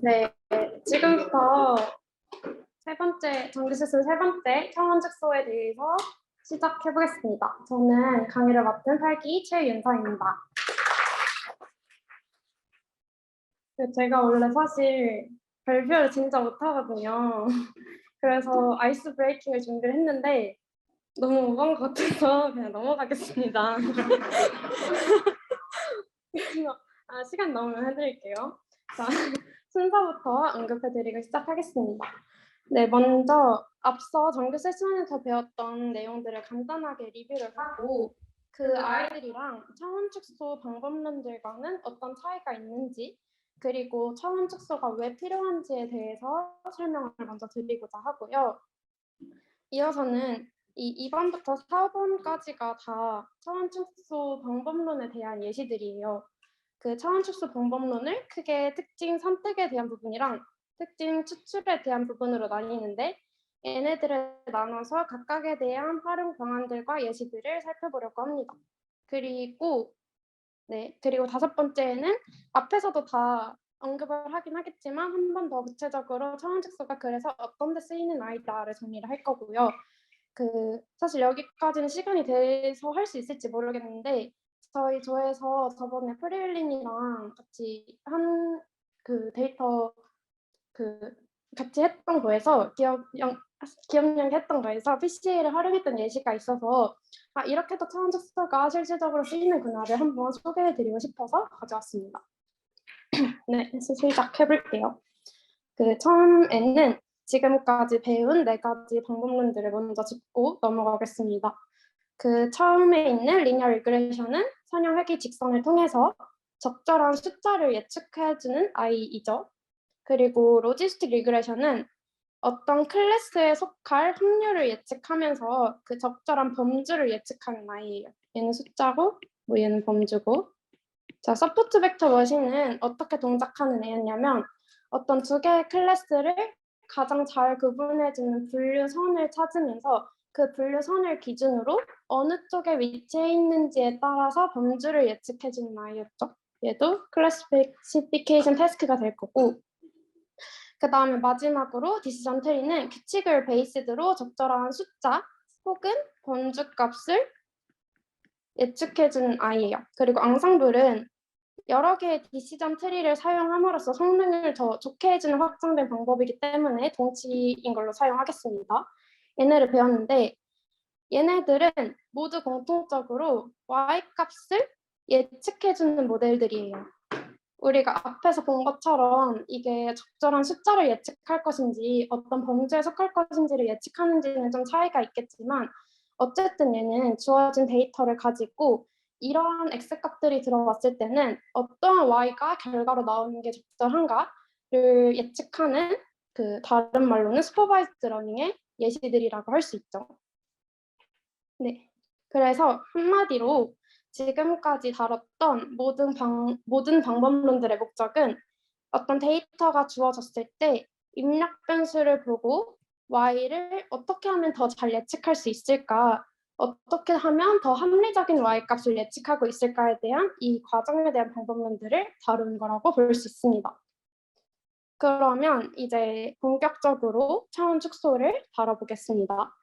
네, 지금부터 정규수술 세 번째 차원 축소에 대해서 시작해 보겠습니다. 저는 강의를 맡은 8기 최윤서입니다. 제가 원래 사실 발표를 진짜 못하거든요. 그래서 아이스 브레이킹을 준비를 했는데 너무 오버한 것 같아서 그냥 넘어가겠습니다. 시간 나오면 해드릴게요. 자, 순서부터 언급해드리고 시작하겠습니다. 네, 먼저 앞서 정규 세션에서 배웠던 내용들을 간단하게 리뷰를 하고 그 아이들이랑 차원 축소 방법론들과는 어떤 차이가 있는지 그리고 차원 축소가 왜 필요한지에 대해서 설명을 먼저 드리고자 하고요. 이어서는 이 2번부터 4번까지가 다 차원 축소 방법론에 대한 예시들이에요. 그 차원 축소 방법론을 크게 특징 선택에 대한 부분이랑 특징 추출에 대한 부분으로 나뉘는데 얘네들을 나눠서 각각에 대한 활용 방안들과 예시들을 살펴보려고 합니다. 그리고 다섯 번째는 앞에서도 다 언급을 하긴 하겠지만 한 번 더 구체적으로 차원 축소가 그래서 어떤 데 쓰이는 아이다를 정리를 할 거고요. 사실 여기까지는 시간이 돼서 할 수 있을지 모르겠는데 저희 조에서 저번에 프리윌린이랑 같이 한 데이터 같이 했던 거에서 기억력 했던 거에서 PCA를 활용했던 예시가 있어서 이렇게도 차원 축소가 실질적으로 쓰이는구나를 한번 소개해드리고 싶어서 가져왔습니다. 네, 시작해볼게요. 처음에는 지금까지 배운 4가지 방법론들을 먼저 짚고 넘어가겠습니다. 처음에 있는 리니어 리그레션은 선형 회귀 직선을 통해서 적절한 숫자를 예측해주는 아이이죠. 그리고 로지스틱 리그레션은 어떤 클래스에 속할 확률을 예측하면서 그 적절한 범주를 예측하는 아이예요. 얘는 숫자고 얘는 범주고. 자, 서포트 벡터 머신은 어떻게 동작하는 애였냐면 어떤 2개의 클래스를 가장 잘 구분해주는 분류선을 찾으면서 그 분류선을 기준으로 어느 쪽에 위치해 있는지에 따라서 범주를 예측해주는 아이였죠. 얘도 클래시피케이션 태스크가 될 거고 그 다음에 마지막으로 디시전 트리는 규칙을 베이스로 적절한 숫자 혹은 범주값을 예측해주는 아이예요. 그리고 앙상블은 여러 개의 디시전 트리를 사용함으로써 성능을 더 좋게 해주는 확장된 방법이기 때문에 동치인 걸로 사용하겠습니다. 얘네를 배웠는데 얘네들은 모두 공통적으로 y-값을 예측해주는 모델들이에요. 우리가 앞에서 본 것처럼 이게 적절한 숫자를 예측할 것인지 어떤 범주에 속할 것인지를 예측하는지는 좀 차이가 있겠지만 어쨌든 얘는 주어진 데이터를 가지고 이러한 x값들이 들어왔을 때는 어떠한 y가 결과로 나오는 게 적절한가를 예측하는 다른 말로는 슈퍼바이스드 러닝의 예시들이라고 할 수 있죠. 네, 그래서 한마디로 지금까지 다뤘던 모든 방법론들의 목적은 어떤 데이터가 주어졌을 때 입력 변수를 보고 y를 어떻게 하면 더 잘 예측할 수 있을까, 어떻게 하면 더 합리적인 y값을 예측하고 있을까에 대한 이 과정에 대한 방법론들을 다루는 거라고 볼 수 있습니다. 그러면 이제 본격적으로 차원 축소를 다뤄보겠습니다.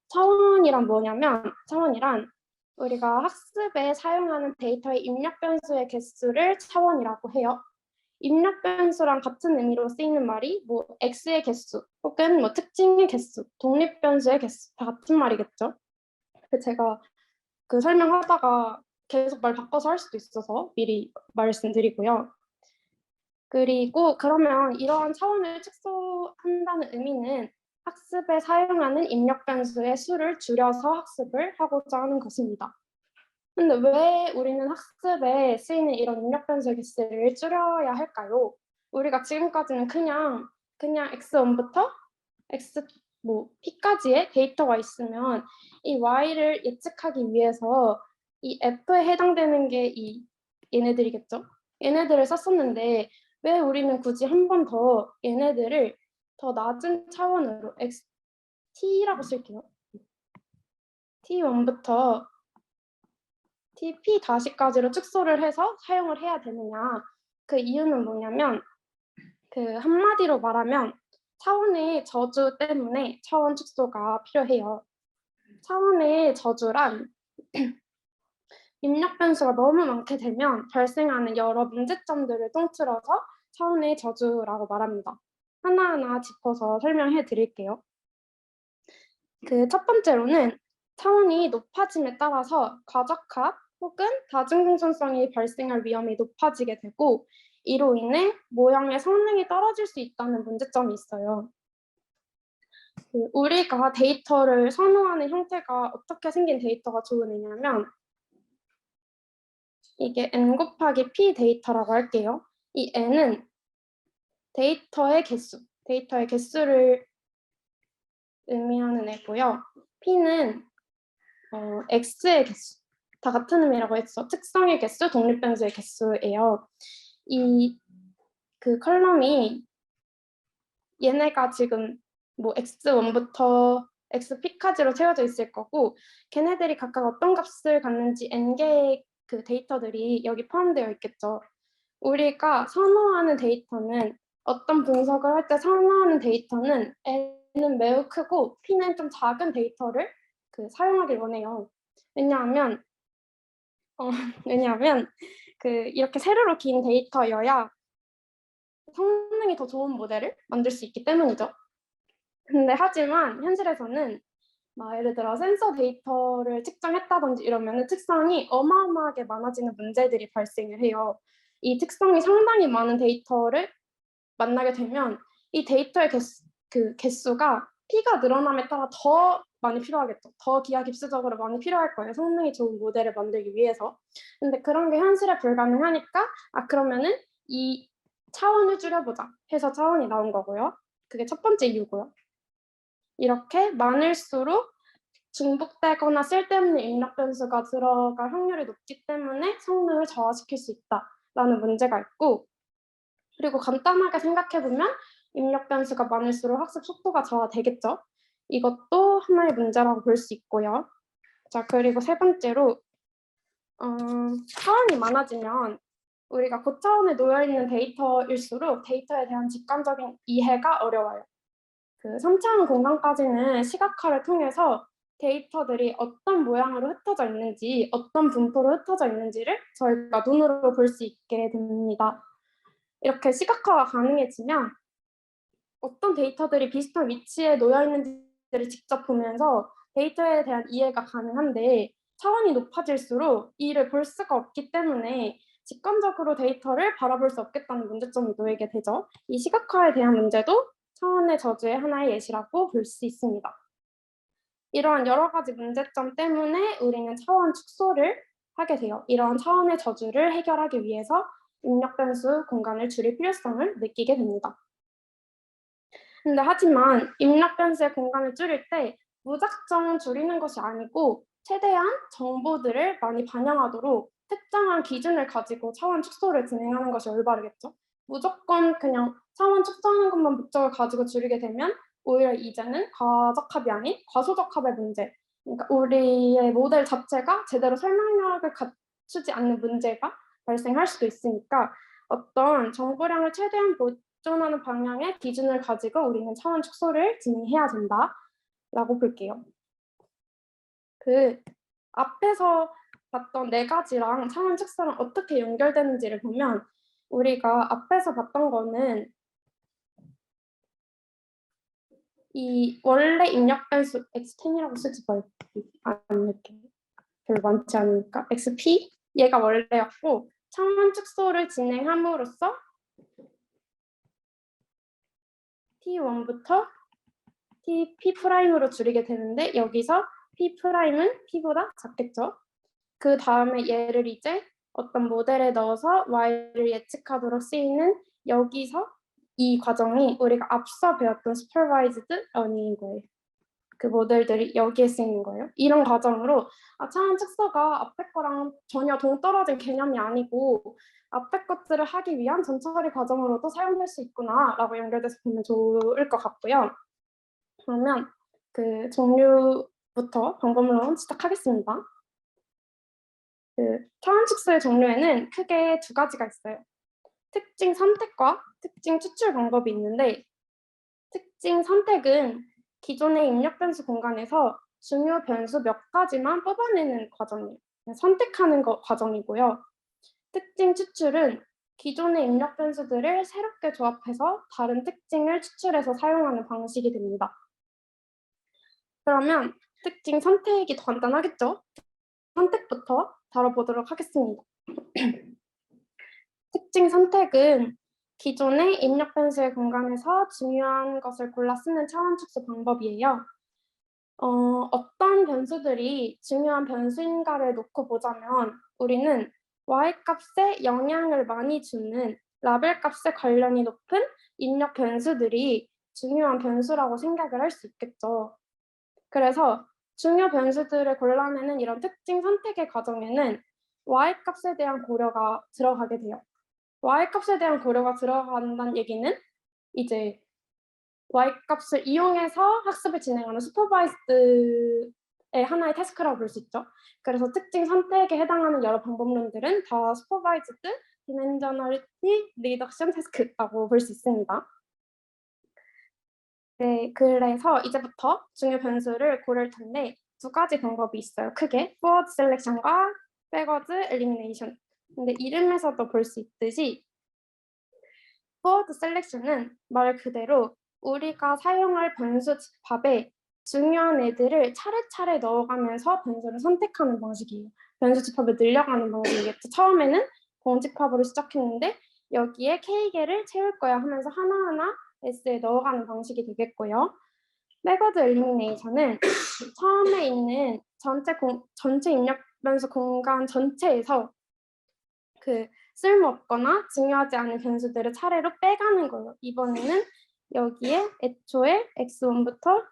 차원이란 뭐냐면 차원이란 우리가 학습에 사용하는 데이터의 입력 변수의 개수를 차원이라고 해요. 입력 변수랑 같은 의미로 쓰이는 말이 x의 개수 혹은 특징의 개수, 독립 변수의 개수 다 같은 말이겠죠. 제가 설명하다가 계속 말 바꿔서 할 수도 있어서 미리 말씀드리고요. 그리고 그러면 이러한 차원을 축소한다는 의미는 학습에 사용하는 입력 변수의 수를 줄여서 학습을 하고자 하는 것입니다. 근데 왜 우리는 학습에 쓰이는 이런 입력 변수의 개수를 줄여야 할까요? 우리가 지금까지는 그냥 x1부터 p까지의 데이터가 있으면 이 y를 예측하기 위해서 이 f에 해당되는 게 얘네들이겠죠? 얘네들을 썼었는데 왜 우리는 굳이 한 번 더 얘네들을 더 낮은 차원으로 t라고 쓸게요. t1부터 tp-까지로 축소를 해서 사용을 해야 되느냐. 그 이유는 뭐냐면 한마디로 말하면 차원의 저주 때문에 차원 축소가 필요해요. 차원의 저주란 입력 변수가 너무 많게 되면 발생하는 여러 문제점들을 통틀어서 차원의 저주라고 말합니다. 하나하나 짚어서 설명해 드릴게요. 첫 번째로는 차원이 높아짐에 따라서 과적합 혹은 다중공존성이 발생할 위험이 높아지게 되고 이로 인해 모형의 성능이 떨어질 수 있다는 문제점이 있어요. 우리가 데이터를 선호하는 형태가 어떻게 생긴 데이터가 좋은 애냐면 이게 n 곱하기 p 데이터라고 할게요. 이 n은 데이터의 개수를 의미하는 애고요. p는 x의 개수, 다 같은 의미라고 했죠. 특성의 개수, 독립변수의 개수예요. 컬럼이 얘네가 지금 뭐 x1부터 xp까지로 채워져 있을 거고 걔네들이 각각 어떤 값을 갖는지 n개의 데이터들이 여기 포함되어 있겠죠. 우리가 선호하는 데이터는 어떤 분석을 할 때 선호하는 데이터는 n은 매우 크고 p는 좀 작은 데이터를 사용하길 원해요. 왜냐하면 이렇게 세로로 긴 데이터여야 성능이 더 좋은 모델을 만들 수 있기 때문이죠. 근데 하지만 현실에서는 예를 들어 센서 데이터를 측정했다든지 이러면 특성이 어마어마하게 많아지는 문제들이 발생을 해요. 이 특성이 상당히 많은 데이터를 만나게 되면 이 데이터의 개수가 P가 늘어남에 따라 더 많이 필요하겠죠. 더 기하급수적으로 많이 필요할 거예요. 성능이 좋은 모델을 만들기 위해서. 근데 그런 게 현실에 불가능하니까 그러면은 이 차원을 줄여보자 해서 차원이 나온 거고요. 그게 첫 번째 이유고요. 이렇게 많을수록 중복되거나 쓸데없는 입력 변수가 들어갈 확률이 높기 때문에 성능을 저하시킬 수 있다라는 문제가 있고 그리고 간단하게 생각해보면 입력 변수가 많을수록 학습 속도가 저하되겠죠. 이것도 하나의 문제라고 볼 수 있고요. 자, 그리고 세 번째로 차원이 많아지면 우리가 고차원에 놓여있는 데이터일수록 데이터에 대한 직관적인 이해가 어려워요. 3차원 공간까지는 시각화를 통해서 데이터들이 어떤 모양으로 흩어져 있는지, 어떤 분포로 흩어져 있는지를 저희가 눈으로 볼 수 있게 됩니다. 이렇게 시각화가 가능해지면 어떤 데이터들이 비슷한 위치에 놓여 있는지를 직접 보면서 데이터에 대한 이해가 가능한데 차원이 높아질수록 이를 볼 수가 없기 때문에 직관적으로 데이터를 바라볼 수 없겠다는 문제점이 놓이게 되죠. 이 시각화에 대한 문제도 차원의 저주의 하나의 예시라고 볼 수 있습니다. 이러한 여러 가지 문제점 때문에 우리는 차원 축소를 하게 돼요. 이러한 차원의 저주를 해결하기 위해서 입력 변수 공간을 줄일 필요성을 느끼게 됩니다. 근데 하지만 입력 변수의 공간을 줄일 때 무작정 줄이는 것이 아니고 최대한 정보들을 많이 반영하도록 특정한 기준을 가지고 차원 축소를 진행하는 것이 올바르겠죠. 무조건 그냥 차원 축소하는 것만 목적을 가지고 줄이게 되면 오히려 이제는 과적합이 아닌 과소적합의 문제, 그러니까 우리의 모델 자체가 제대로 설명력을 갖추지 않는 문제가 발생할 수도 있으니까 어떤 정보량을 최대한 보존하는 방향의 기준을 가지고 우리는 차원 축소를 진행해야 된다라고 볼게요. 앞에서 봤던 네 가지랑 차원 축소랑 어떻게 연결되는지를 보면 우리가 앞에서 봤던 거는 이 원래 입력 변수 x10이라고 쓰지 않을게. 별로 많지 않으니까 xp 얘가 원래였고 차원 축소를 진행함으로써 t1부터 tp'으로 줄이게 되는데 여기서 p'은 p보다 작겠죠. 그 다음에 얘를 이제 어떤 모델에 넣어서 y를 예측하도록 쓰이는 여기서 이 과정이 우리가 앞서 배웠던 supervised learning인 거예요. 그 모델들이 여기에 쓰이는 거예요. 이런 과정으로 차원 축소가 앞에 거랑 전혀 동떨어진 개념이 아니고 앞에 것들을 하기 위한 전처리 과정으로도 사용될 수 있구나라고 연결돼서 보면 좋을 것 같고요. 그러면 종류부터 방법론 시작하겠습니다. 차원 축소의 종류에는 크게 두 가지가 있어요. 특징 선택과 특징 추출 방법이 있는데 특징 선택은 기존의 입력 변수 공간에서 중요 변수 몇 가지만 뽑아내는 과정이에요. 선택하는 과정이고요. 특징 추출은 기존의 입력 변수들을 새롭게 조합해서 다른 특징을 추출해서 사용하는 방식이 됩니다. 그러면 특징 선택이 더 간단하겠죠? 선택부터 다뤄보도록 하겠습니다. 특징 선택은 기존의 입력 변수의 공간에서 중요한 것을 골라 쓰는 차원 축소 방법이에요. 어떤 변수들이 중요한 변수인가를 놓고 보자면 우리는 y값에 영향을 많이 주는 라벨 값에 관련이 높은 입력 변수들이 중요한 변수라고 생각을 할 수 있겠죠. 그래서 중요 변수들을 골라내는 이런 특징 선택의 과정에는 y값에 대한 고려가 들어가게 돼요. y값에 대한 고려가 들어간다는 얘기는 이제 y값을 이용해서 학습을 진행하는 슈퍼바이스드의 하나의 태스크라고 볼 수 있죠. 그래서 특징 선택에 해당하는 여러 방법론들은 다 슈퍼바이스드 디멘셔널리티 리덕션 태스크라고 볼 수 있습니다. 네, 그래서 이제부터 중요 변수를 고를 텐데 두 가지 방법이 있어요. 크게 forward selection과 backward elimination. 근데 이름에서도 볼 수 있듯이 forward selection은 말 그대로 우리가 사용할 변수 집합에 중요한 애들을 차례차례 넣어가면서 변수를 선택하는 방식이에요. 변수 집합을 늘려가는 방식이겠죠. 처음에는 공집합으로 시작했는데 여기에 K개를 채울 거야 하면서 하나하나 S에 넣어가는 방식이 되겠고요. 백워드 엘리미네이션은 처음에 있는 전체 입력 변수 공간 전체에서 그 쓸모없거나 중요하지 않은 변수들을 차례로 빼가는 거예요. 이번에는 여기에 애초에 x1부터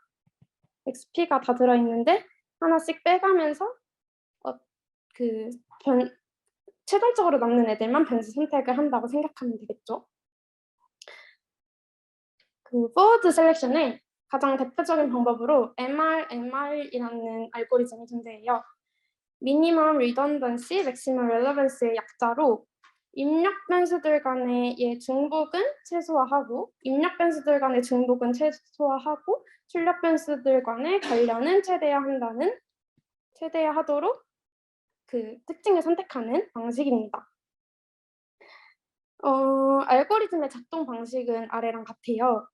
xp가 다 들어있는데 하나씩 빼가면서 최종적으로 남는 애들만 변수 선택을 한다고 생각하면 되겠죠. 그 forward selection의 가장 대표적인 방법으로 MR이라는 알고리즘이 존재해요. Minimum Redundancy, Maximum Relevance의 약자로 입력 변수들 간의 중복은 최소화하고 입력 변수들 간의 중복은 최소화하고 출력 변수들 간의 관련은 최대화하도록 그 특징을 선택하는 방식입니다. 알고리즘의 작동 방식은 아래랑 같아요.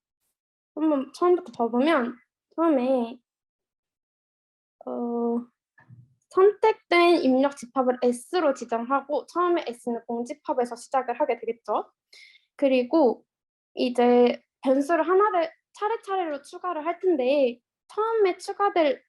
한번 처음부터 봐보면 처음에 선택된 입력 집합을 S로 지정하고 처음에 S는 공집합에서 시작을 하게 되겠죠. 그리고 이제 변수를 하나를 차례차례로 추가를 할 텐데 처음에 추가될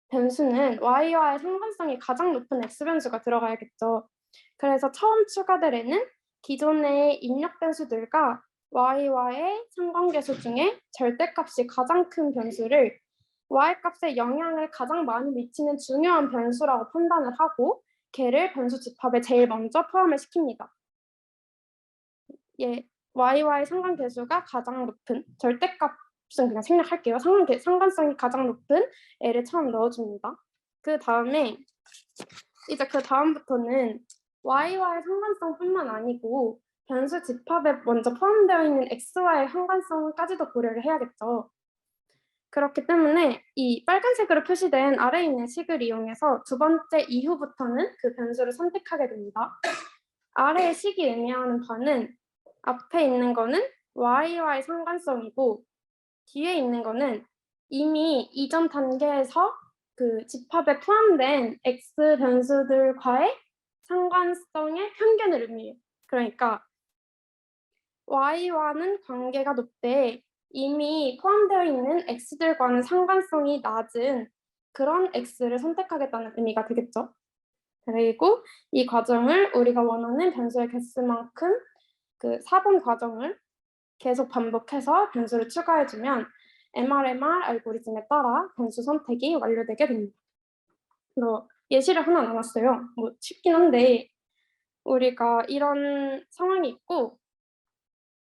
변수는 y와의 상관성이 가장 높은 x 변수가 들어가야겠죠. 그래서 처음 추가될 애는 기존의 입력 변수들과 y와의 상관계수 중에 절대값이 가장 큰 변수를 y값에 영향을 가장 많이 미치는 중요한 변수라고 판단을 하고 걔를 변수 집합에 제일 먼저 포함을 시킵니다. y와의 상관계수가 가장 높은 절대값은 그냥 생략할게요. 상관성이 가장 높은 애를 처음 넣어줍니다. 그 다음에 이제 그 다음부터는 y와의 상관성뿐만 아니고 변수 집합에 먼저 포함되어 있는 x와의 상관성까지도 고려를 해야겠죠. 그렇기 때문에 이 빨간색으로 표시된 아래에 있는 식을 이용해서 두 번째 이후부터는 그 변수를 선택하게 됩니다. 아래의 식이 의미하는 바는 앞에 있는 거는 y와의 상관성이고 뒤에 있는 거는 이미 이전 단계에서 그 집합에 포함된 x 변수들과의 상관성의 편견을 의미해요. 그러니까 y와는 관계가 높되 이미 포함되어 있는 x들과는 상관성이 낮은 그런 x를 선택하겠다는 의미가 되겠죠. 그리고 이 과정을 우리가 원하는 변수의 개수만큼 그 4번 과정을 계속 반복해서 변수를 추가해주면 MRMR 알고리즘에 따라 변수 선택이 완료되게 됩니다. 예시를 하나 남았어요. 뭐 쉽긴 한데 우리가 이런 상황이 있고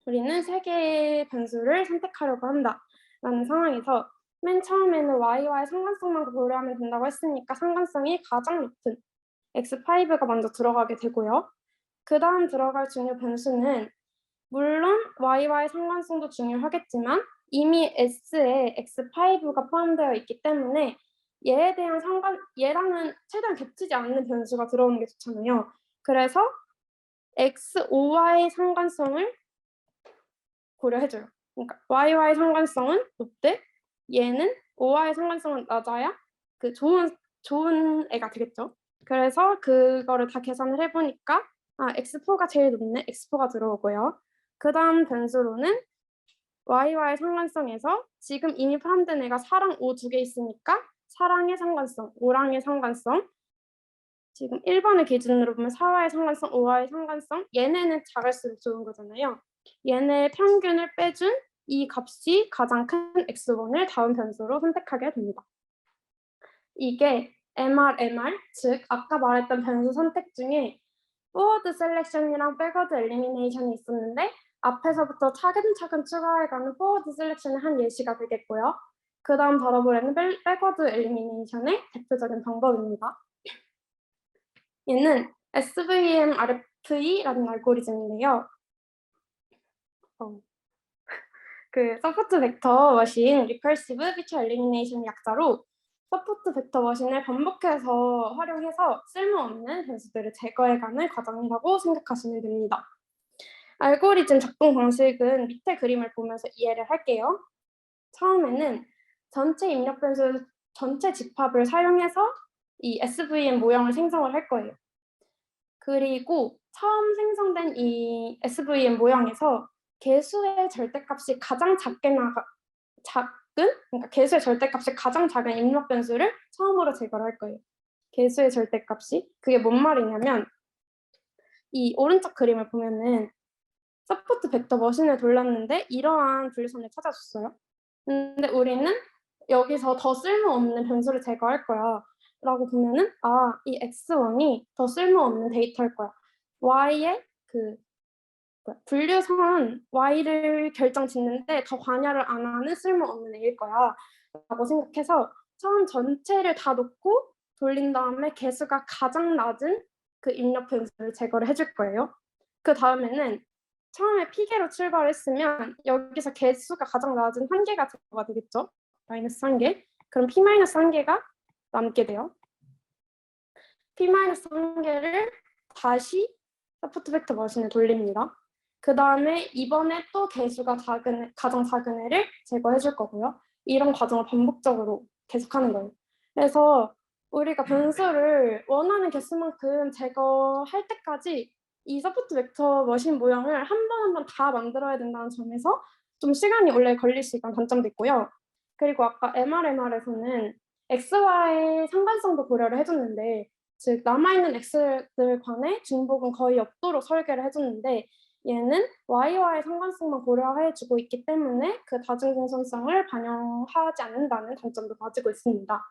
우리는 3개의 변수를 선택하려고 한다라는 상황에서 맨 처음에는 y와의 상관성만 고려하면 된다고 했으니까 상관성이 가장 높은 x5가 먼저 들어가게 되고요. 그 다음 들어갈 중요 변수는 물론 y와의 상관성도 중요하겠지만 이미 S에 x5가 포함되어 있기 때문에 얘랑은 최대한 겹치지 않는 변수가 들어오는 게 좋잖아요. 그래서 x5와의 상관성을 고려해줘요. 그러니까 y와의 상관성은 높되 얘는 5와의 상관성은 낮아야 그 좋은 애가 되겠죠. 그래서 그거를 다 계산을 해보니까 x4가 제일 높네. x4가 들어오고요. 그 다음 변수로는 y와의 상관성에서 지금 이미 포함된 애가 4랑 5 두 개 있으니까 4랑의 상관성, 5랑의 상관성, 지금 1번을 기준으로 보면 4와의 상관성, 5와의 상관성, 얘네는 작을수록 좋은 거잖아요. 얘네 평균을 빼준 이 값이 가장 큰 x1을 다음 변수로 선택하게 됩니다. 이게 MR, 즉 아까 말했던 변수 선택 중에 forward selection이랑 backward elimination이 있었는데 앞에서부터 차근차근 추가해가는 forward selection의 한 예시가 되겠고요. 그 다음 다뤄볼 backward elimination의 대표적인 방법입니다. 얘는 SVM-RFE라는 알고리즘인데요. 그 서포트 벡터 머신 리커시브 피처 엘리미네이션 약자로 서포트 벡터 머신을 반복해서 활용해서 쓸모없는 변수들을 제거해가는 과정이라고 생각하시면 됩니다. 알고리즘 작동 방식은 밑에 그림을 보면서 이해를 할게요. 처음에는 전체 입력 변수 전체 집합을 사용해서 이 SVM 모형을 생성을 할 거예요. 그리고 처음 생성된 이 SVM 모형에서 개수의 절대값이 가장 그러니까 개수의 절대값이 가장 작은 입력 변수를 처음으로 제거를 할 거예요. 개수의 절대값이 그게 뭔 말이냐면 이 오른쪽 그림을 보면은 서포트 벡터 머신을 돌렸는데 이러한 분류선을 찾아줬어요. 근데 우리는 여기서 더 쓸모없는 변수를 제거할 거야 라고 보면은 이 x1이 더 쓸모없는 데이터일 거야. y의 그 분류선 y를 결정 짓는데 더 관여를 안 하는 쓸모없는 애일 거야 라고 생각해서 처음 전체를 다 놓고 돌린 다음에 개수가 가장 낮은 그 입력 변수를 제거를 해줄 거예요. 그 다음에는 처음에 P개로 출발했으면 여기서 개수가 가장 낮은 1개가 제거가 되겠죠. 마이너스 1개. 그럼 P-1개가 남게 돼요. P-1개를 다시 서포트 벡터 머신에 돌립니다. 그 다음에 이번에 또 개수가 가장 작은 애를 제거해 줄 거고요. 이런 과정을 반복적으로 계속하는 거예요. 그래서 우리가 변수를 원하는 개수만큼 제거할 때까지 이 서포트 벡터 머신 모형을 한 번 한 번 다 만들어야 된다는 점에서 좀 시간이 오래 걸릴 수 있다는 단점도 있고요. 그리고 아까 MR에서는 XY 상관성도 고려를 해줬는데 즉 남아있는 x들 간의 중복은 거의 없도록 설계를 해줬는데 얘는 y와의 상관성만 고려해주고 있기 때문에 그 다중공선성을 반영하지 않는다는 단점도 가지고 있습니다.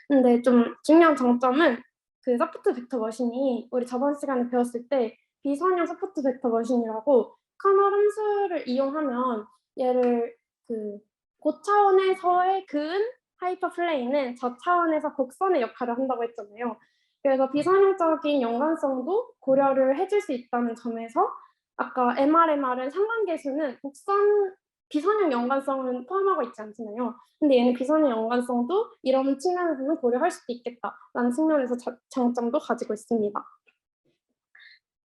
근데 좀 중요한 장점은 그 서포트 벡터 머신이 우리 저번 시간에 배웠을 때 비선형 서포트 벡터 머신이라고 커널 함수를 이용하면 얘를 그 고차원에서의 근 하이퍼플레인은 저차원에서 곡선의 역할을 한다고 했잖아요. 그래서 비선형적인 연관성도 고려를 해줄 수 있다는 점에서 아까 MR은 상관계수는 비선형 연관성은 포함하고 있지 않잖아요. 근데 얘는 비선형 연관성도 이런 측면에서는 고려할 수도 있겠다라는 측면에서 장점도 가지고 있습니다.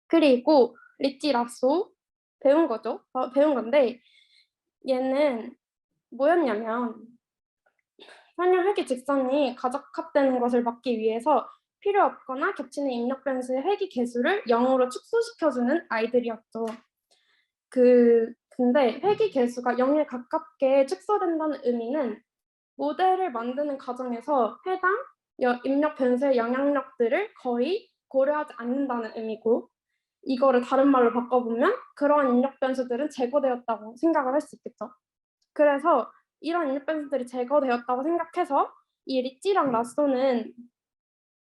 그리고 리찌 라쏘 배운 건데 얘는 뭐였냐면 선형 직선이 가적합되는 것을 막기 위해서 필요 없거나 겹치는 입력 변수의 회귀 개수를 0으로 축소시켜주는 아이들이었죠. 근데 회귀 개수가 0에 가깝게 축소된다는 의미는 모델을 만드는 과정에서 해당 입력 변수의 영향력들을 거의 고려하지 않는다는 의미고 이거를 다른 말로 바꿔보면 그러한 입력 변수들은 제거되었다고 생각을 할 수 있겠죠. 그래서 이런 입력 변수들이 제거되었다고 생각해서 이 리찌랑 라쏘는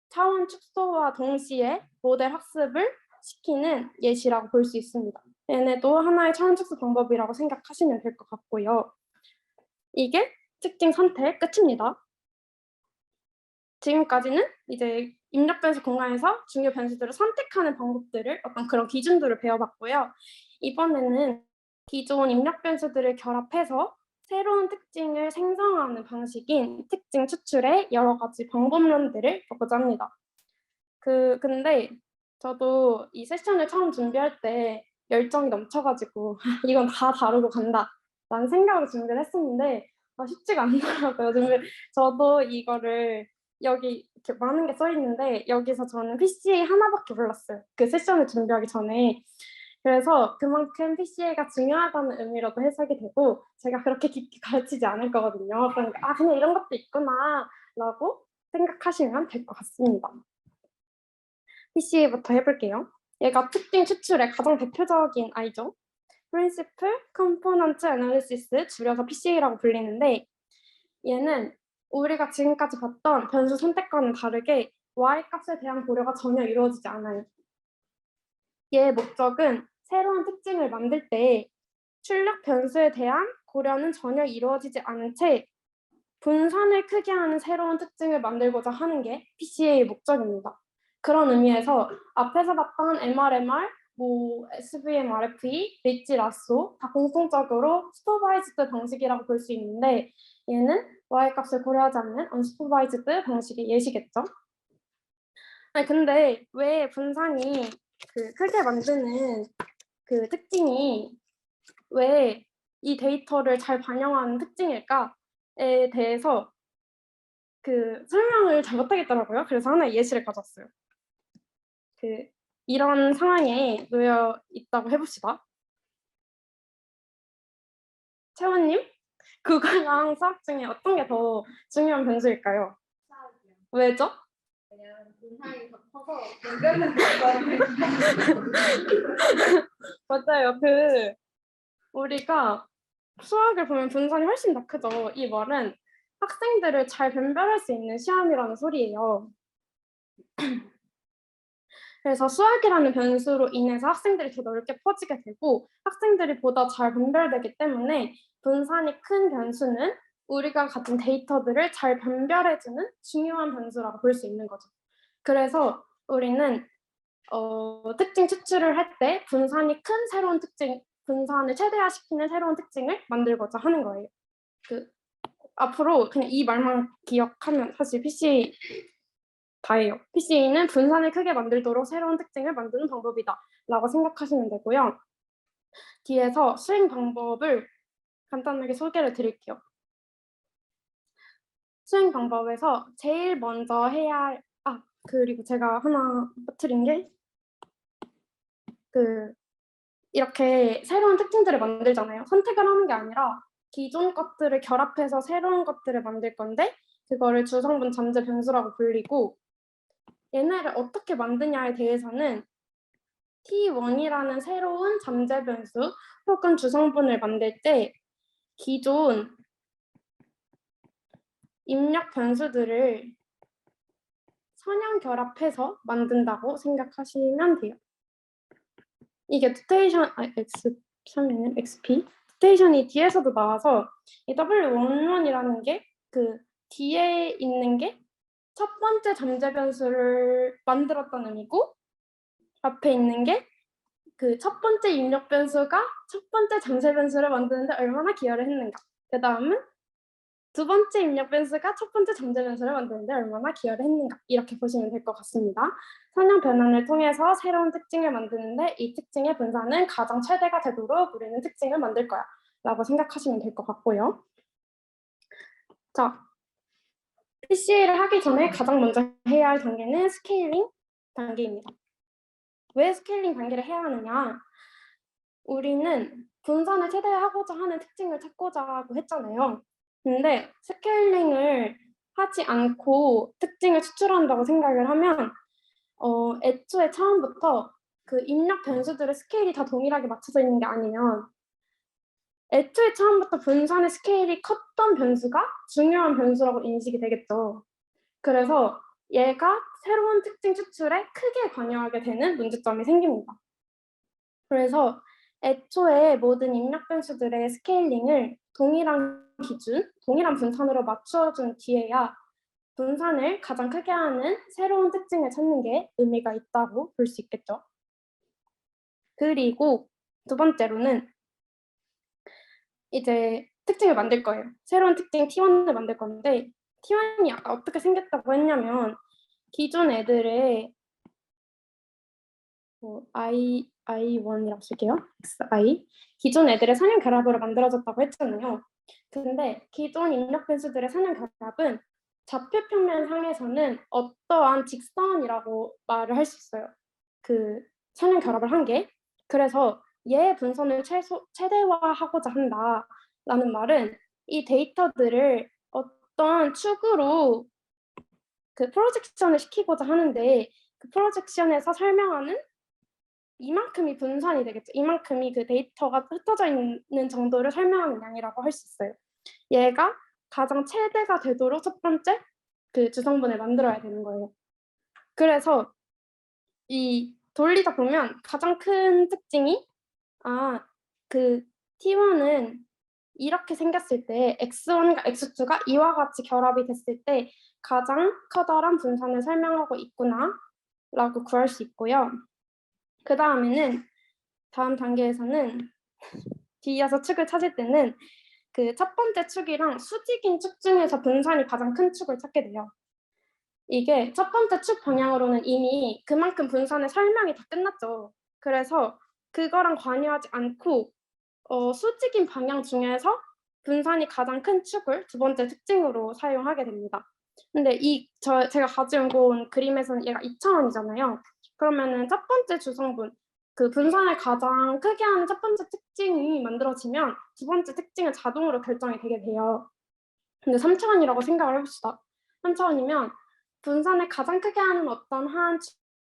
차원 축소와 동시에 모델 학습을 시키는 예시라고 볼 수 있습니다. 얘네도 하나의 차원 축소 방법이라고 생각하시면 될 것 같고요. 이게 특징 선택 끝입니다. 지금까지는 이제 입력 변수 공간에서 중요 변수들을 선택하는 방법들을 어떤 그런 기준들을 배워봤고요. 이번에는 기존 입력 변수들을 결합해서 새로운 특징을 생성하는 방식인 특징 추출의 여러 가지 방법론들을 보고자 합니다. 근데 저도 이 세션을 처음 준비할 때 열정이 넘쳐가지고 이건 다 다루고 간다라는 생각으로 준비를 했었는데 쉽지가 않더라고요. 저도 이거를 여기 이렇게 많은 게 써 있는데 여기서 저는 PCA 하나밖에 몰랐어요. 그 세션을 준비하기 전에. 그래서 그만큼 PCA가 중요하다는 의미로도 해석이 되고 제가 그렇게 깊게 가르치지 않을 거거든요. 그러니까 그냥 이런 것도 있구나라고 생각하시면 될 것 같습니다. PCA부터 해볼게요. 얘가 특징 추출의 가장 대표적인 아이죠. Principal Component Analysis, 줄여서 PCA라고 불리는데 얘는 우리가 지금까지 봤던 변수 선택과는 다르게 y-값에 대한 고려가 전혀 이루어지지 않아요. 얘의 목적은 새로운 특징을 만들 때 출력 변수에 대한 고려는 전혀 이루어지지 않은 채 분산을 크게 하는 새로운 특징을 만들고자 하는 게 PCA의 목적입니다. 그런 의미에서 앞에서 봤던 MRMR, SVM-RFE, 리치 라쏘 다 공통적으로 슈퍼바이즈드 방식이라고 볼 수 있는데 얘는 y-값을 고려하지 않는 언슈퍼바이즈드 방식의 예시겠죠. 아니, 근데 왜 분산이 크게 만드는 그 특징이 왜 이 데이터를 잘 반영하는 특징일까에 대해서 설명을 잘 못하겠더라고요. 그래서 하나의 예시를 가져왔어요. 이런 상황에 놓여 있다고 해봅시다. 채원님, 국어랑 수학 중에 어떤 게 더 중요한 변수일까요? 수학이요. 왜죠? 왜냐면 분산이 더 커서 연결된 거를 맞아요. 우리가 수학을 보면 분산이 훨씬 더 크죠. 이 말은 학생들을 잘 변별할 수 있는 시험이라는 소리예요. 그래서 수학이라는 변수로 인해서 학생들이 더 넓게 퍼지게 되고 학생들이 보다 잘 분별되기 때문에 분산이 큰 변수는 우리가 가진 데이터들을 잘 변별해주는 중요한 변수라고 볼 수 있는 거죠. 그래서 우리는 특징 추출을 할 때 분산이 큰 새로운 특징, 분산을 최대화시키는 새로운 특징을 만들고자 하는 거예요. 앞으로 그냥 이 말만 기억하면 사실 PC 다예요. PC는 분산을 크게 만들도록 새로운 특징을 만드는 방법이다 라고 생각하시면 되고요. 뒤에서 수행 방법을 간단하게 소개를 드릴게요. 수행 방법에서 제일 먼저 해야 할, 그리고 제가 하나 빠뜨린 게 이렇게 새로운 특징들을 만들잖아요. 선택을 하는 게 아니라 기존 것들을 결합해서 새로운 것들을 만들 건데 그거를 주성분 잠재 변수라고 불리고 얘네를 어떻게 만드냐에 대해서는 T1이라는 새로운 잠재 변수 혹은 주성분을 만들 때 기존 입력 변수들을 선형 결합해서 만든다고 생각하시면 돼요. 이게 XP 스테이션이 뒤에서도 나와서 이 W11이라는 게 뒤에 있는 게 첫 번째 잠재 변수를 만들었다는 의미고 앞에 있는 게 첫 번째 입력 변수가 첫 번째 잠재 변수를 만드는데 얼마나 기여를 했는가. 그 다음은 두 번째 입력 변수가 첫 번째 잠재 변수를 만드는데 얼마나 기여를 했는가. 이렇게 보시면 될 것 같습니다. 선형 변환을 통해서 새로운 특징을 만드는데 이 특징의 분산은 가장 최대가 되도록 우리는 특징을 만들 거야 라고 생각하시면 될 것 같고요. 자, PCA를 하기 전에 가장 먼저 해야 할 단계는 스케일링 단계입니다. 왜 스케일링 단계를 해야 하느냐? 우리는 분산을 최대화하고자 하는 특징을 찾고자 하고 했잖아요. 근데 스케일링을 하지 않고 특징을 추출한다고 생각을 하면 애초에 처음부터 입력 변수들의 스케일이 다 동일하게 맞춰져 있는 게 아니면 애초에 처음부터 분산의 스케일이 컸던 변수가 중요한 변수라고 인식이 되겠죠. 그래서 얘가 새로운 특징 추출에 크게 관여하게 되는 문제점이 생깁니다. 그래서 애초에 모든 입력 변수들의 스케일링을 동일한 기준, 동일한 분산으로 맞춰준 뒤에야 분산을 가장 크게 하는 새로운 특징을 찾는 게 의미가 있다고 볼 수 있겠죠. 그리고 두 번째로는 이제 특징을 만들 거예요. 새로운 특징 T1을 만들 건데 T1이 아까 어떻게 생겼다고 했냐면 기존 애들의 I1이라고 쓸게요. XI 기존 애들의 선형 결합으로 만들어졌다고 했잖아요. 근데 기존 입력 변수들의 선형 결합은 좌표 평면 상에서는 어떠한 직선이라고 말을 할 수 있어요. 그 선형 결합을 한 게. 그래서 얘의 분선을 최대화하고자 한다라는 말은 이 데이터들을 어떤 축으로 그 프로젝션을 시키고자 하는데 그 프로젝션에서 설명하는 이만큼이 분산이 되겠죠. 이만큼이 그 데이터가 흩어져 있는 정도를 설명하는 양이라고 할 수 있어요. 얘가 가장 최대가 되도록 첫 번째 그 주성분을 만들어야 되는 거예요. 그래서 이 돌리다 보면 가장 큰 특징이 그 T1은 이렇게 생겼을 때 X1과 X2가 이와 같이 결합이 됐을 때 가장 커다란 분산을 설명하고 있구나 라고 구할 수 있고요. 그 다음에는 다음 단계에서는 뒤이어서 축을 찾을 때는 그 첫 번째 축이랑 수직인 축 중에서 분산이 가장 큰 축을 찾게 돼요. 이게 첫 번째 축 방향으로는 이미 그만큼 분산의 설명이 다 끝났죠. 그래서 그거랑 관여하지 않고 수직인 방향 중에서 분산이 가장 큰 축을 두 번째 특징으로 사용하게 됩니다. 근데 제가 가지고 온 그림에서는 얘가 2차원이잖아요. 그러면은 첫 번째 주성분, 그 분산을 가장 크게 하는 첫 번째 특징이 만들어지면 두 번째 특징은 자동으로 결정이 되게 돼요. 근데 3차원이라고 생각을 해봅시다. 3차원이면 분산을 가장 크게 하는 어떤 한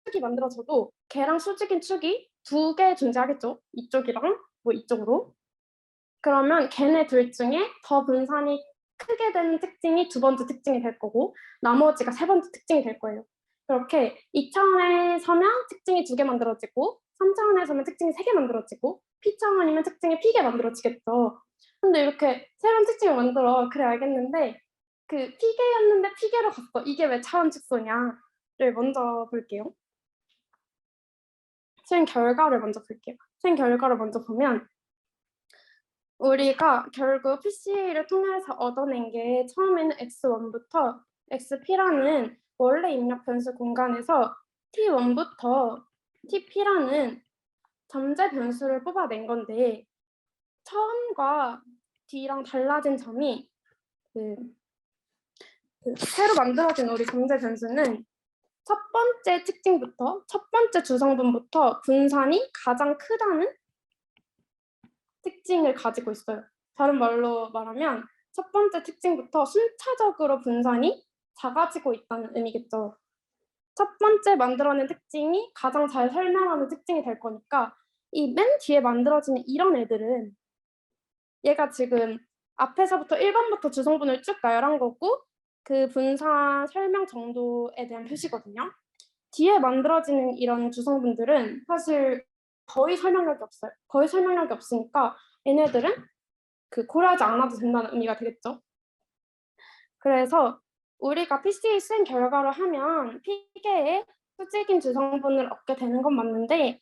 축이 만들어져도 걔랑 수직인 축이 두 개 존재하겠죠. 이쪽이랑 뭐 이쪽으로. 그러면 걔네 둘 중에 더 분산이 크게 되는 특징이 두 번째 특징이 될 거고 나머지가 세 번째 특징이 될 거예요. 그렇게 2차원에서면 특징이 두 개 만들어지고 3차원에서면 특징이 세 개 만들어지고 P차원이면 특징이 P개 만들어지겠죠. 근데 이렇게 새로운 특징을 만들어 그래 알겠는데 그 P개였는데 P개로 갔어. 이게 왜 차원 축소냐를 먼저 볼게요. 수행 결과를 먼저 볼게요. 수행 결과를 먼저 보면 우리가 결국 PCA를 통해서 얻어낸 게 처음에는 X1부터 XP라는 원래 입력 변수 공간에서 T1부터 TP라는 잠재 변수를 뽑아낸 건데 처음과 뒤랑 달라진 점이 새로 만들어진 우리 잠재 변수는 첫 번째 특징부터 첫 번째 주성분부터 분산이 가장 크다는 특징을 가지고 있어요. 다른 말로 말하면 첫 번째 특징부터 순차적으로 분산이 작아지고 있다는 의미겠죠. 첫 번째 만들어낸 특징이 가장 잘 설명하는 특징이 될 거니까 이 맨 뒤에 만들어지는 이런 애들은 얘가 지금 앞에서부터 1번부터 주성분을 쭉 나열한 거고 그 분산 설명 정도에 대한 표시거든요. 뒤에 만들어지는 이런 주성분들은 사실 거의 설명력이 없어요. 거의 설명력이 없으니까 얘네들은 고려하지 않아도 된다는 의미가 되겠죠. 그래서 우리가 PCA 수행 결과로 하면 P개의 수직인 주성분을 얻게 되는 건 맞는데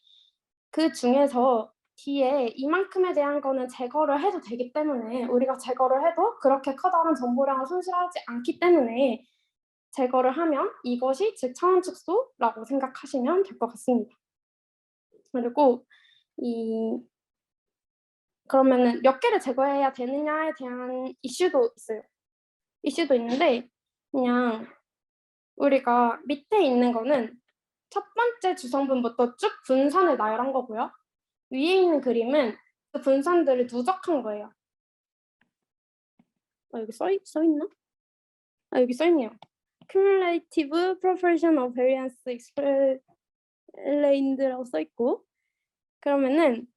그 중에서 뒤에 이만큼에 대한 거는 제거를 해도 되기 때문에 우리가 제거를 해도 그렇게 커다란 정보량을 손실하지 않기 때문에 제거를 하면 이것이 즉 차원 축소라고 생각하시면 될 것 같습니다. 그리고 그러면은 몇 개를 제거해야 되느냐에 대한 이슈도 있어요. 이슈도 있는데 그냥 우리가 밑에 있는 거는 첫 번째 주성분부터 쭉 분산을 나열한 거고요. 위에 있는 그림은 그 분산들을 누적한 거예요. 여기 써 있나? 여기 써 있네요. Cumulative Proportion of Variance Explained라고 써 있고 그러면은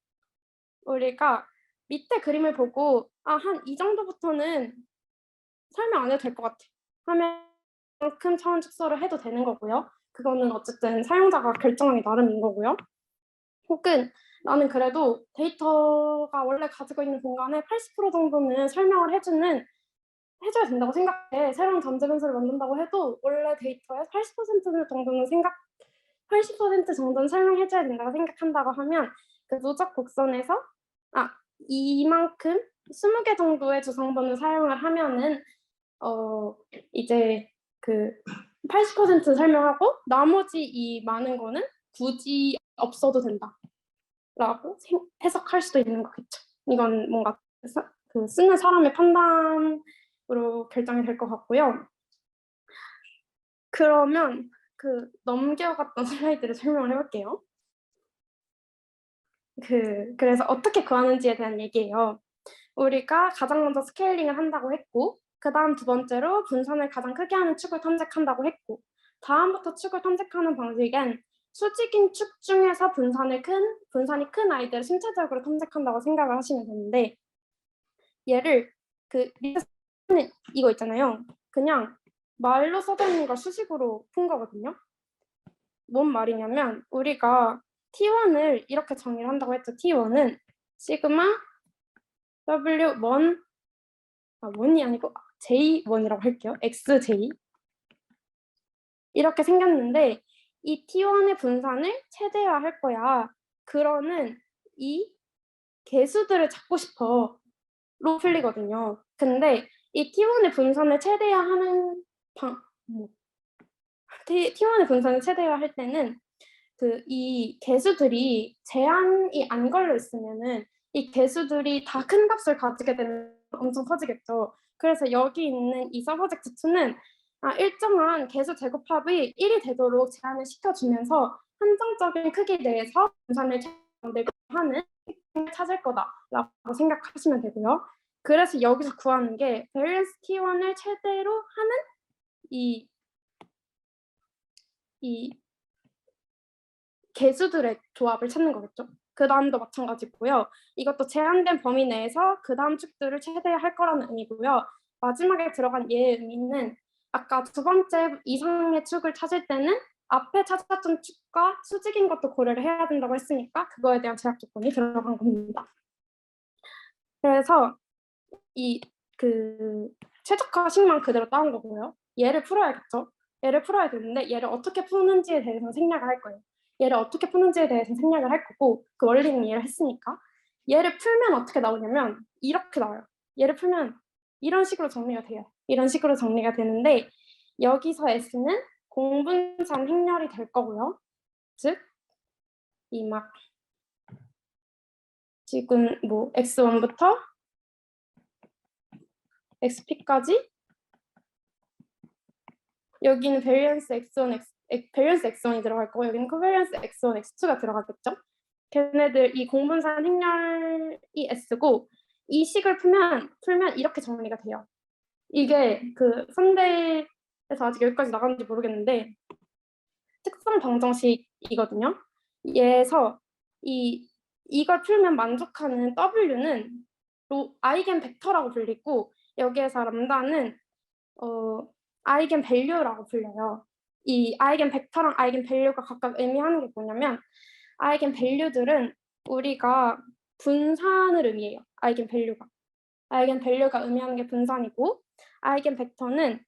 우리가 밑에 그림을 보고 한 이 정도부터는 설명 안 해도 될 것 같아 하면 큰 차원 축소를 해도 되는 거고요. 그거는 어쨌든 사용자가 결정하기 나름인 거고요. 혹은 나는 그래도 데이터가 원래 가지고 있는 공간의 80% 정도는 설명을 해주는 해줘야 된다고 생각해. 새로운 잠재 변수를 만든다고 해도 원래 데이터의 80% 정도는 80% 정도는 설명해줘야 된다고 생각한다고 하면 그 누적 곡선에서 이만큼 20개 정도의 주성분을 사용을 하면은 이제 그 80% 설명하고 나머지 이 많은 거는 굳이 없어도 된다라고 해석할 수도 있는 거겠죠. 이건 뭔가 그 쓰는 사람의 판단으로 결정이 될 것 같고요. 그러면 그 넘겨갔던 슬라이드를 설명을 해볼게요. 그래서 어떻게 구하는지에 대한 얘기예요. 우리가 가장 먼저 스케일링을 한다고 했고, 그 다음 두 번째로 분산을 가장 크게 하는 축을 탐색한다고 했고, 다음부터 축을 탐색하는 방식엔 수직인 축 중에서 분산이 큰 아이들을 신체적으로 탐색한다고 생각을 하시면 되는데, 얘를 이거 있잖아요. 그냥 말로 써져 있는 걸 수식으로 푼 거거든요. 뭔 말이냐면 우리가 T1을 이렇게 정의를 한다고 했죠. T1은 시그마 W1 1이 아니고 J1이라고 할게요. XJ 이렇게 생겼는데 이 T1의 분산을 최대화할 거야. 그러는 이 개수들을 찾고 싶어로 풀리거든요. 근데 이 T1의 분산을 최대화하는 T1의 분산을 최대화할 때는 이 개수들이 제한이 안 걸려 있으면은 이 개수들이 다 큰 값을 가지게 되면 엄청 커지겠죠. 그래서 여기 있는 이 서브젝트 2는 일정한 개수 제곱합이 1이 되도록 제한을 시켜주면서 한정적인 크기 내에서 분산을 만들고 하는 을 찾을 거다라고 생각하시면 되고요. 그래서 여기서 구하는 게 베리언스 T1을 최대로 하는 이 개수들의 조합을 찾는 거겠죠. 그 다음도 마찬가지고요. 이것도 제한된 범위 내에서 그 다음 축들을 최대할 거라는 의미고요. 마지막에 들어간 얘의 의미는 아까 두 번째 이상의 축을 찾을 때는 앞에 찾았던 축과 수직인 것도 고려를 해야 된다고 했으니까 그거에 대한 제약 조건이 들어간 겁니다. 그래서 최적화식만 그대로 따온 거고요. 얘를 풀어야겠죠. 얘를 풀어야 되는데 얘를 어떻게 푸는지에 대해서 생략을 할 거예요. 얘를 어떻게 푸는지에 대해서 생략을 할 거고 그 원리는 이해를 했으니까 얘를 풀면 어떻게 나오냐면 이렇게 나와요. 얘를 풀면 이런 식으로 정리가 돼요. 이런 식으로 정리가 되는데 여기서 S는 공분산 행렬이 될 거고요. 즉 이 막 지금 뭐 X1부터 XP까지 여기는 베리언스 X1이 들어갈 거고 여기는 코베리언스 X1, X2가 들어가겠죠. 걔네들 이 공분산 행렬이 S고 이 식을 풀면 이렇게 정리가 돼요. 이게 그 선대에서 아직 여기까지 나갔는지 모르겠는데 특성 방정식이거든요. 얘에서 이걸 풀면 만족하는 W는 아이겐 벡터라고 불리고 여기에서 람다는 아이겐 밸류라고 불려요. 이 아이겐 벡터랑 아이겐 밸류가 각각 의미하는 게 뭐냐면 아이겐 밸류들은 우리가 분산을 의미해요. 아이겐 밸류가 의미하는 게 분산이고 아이겐 벡터는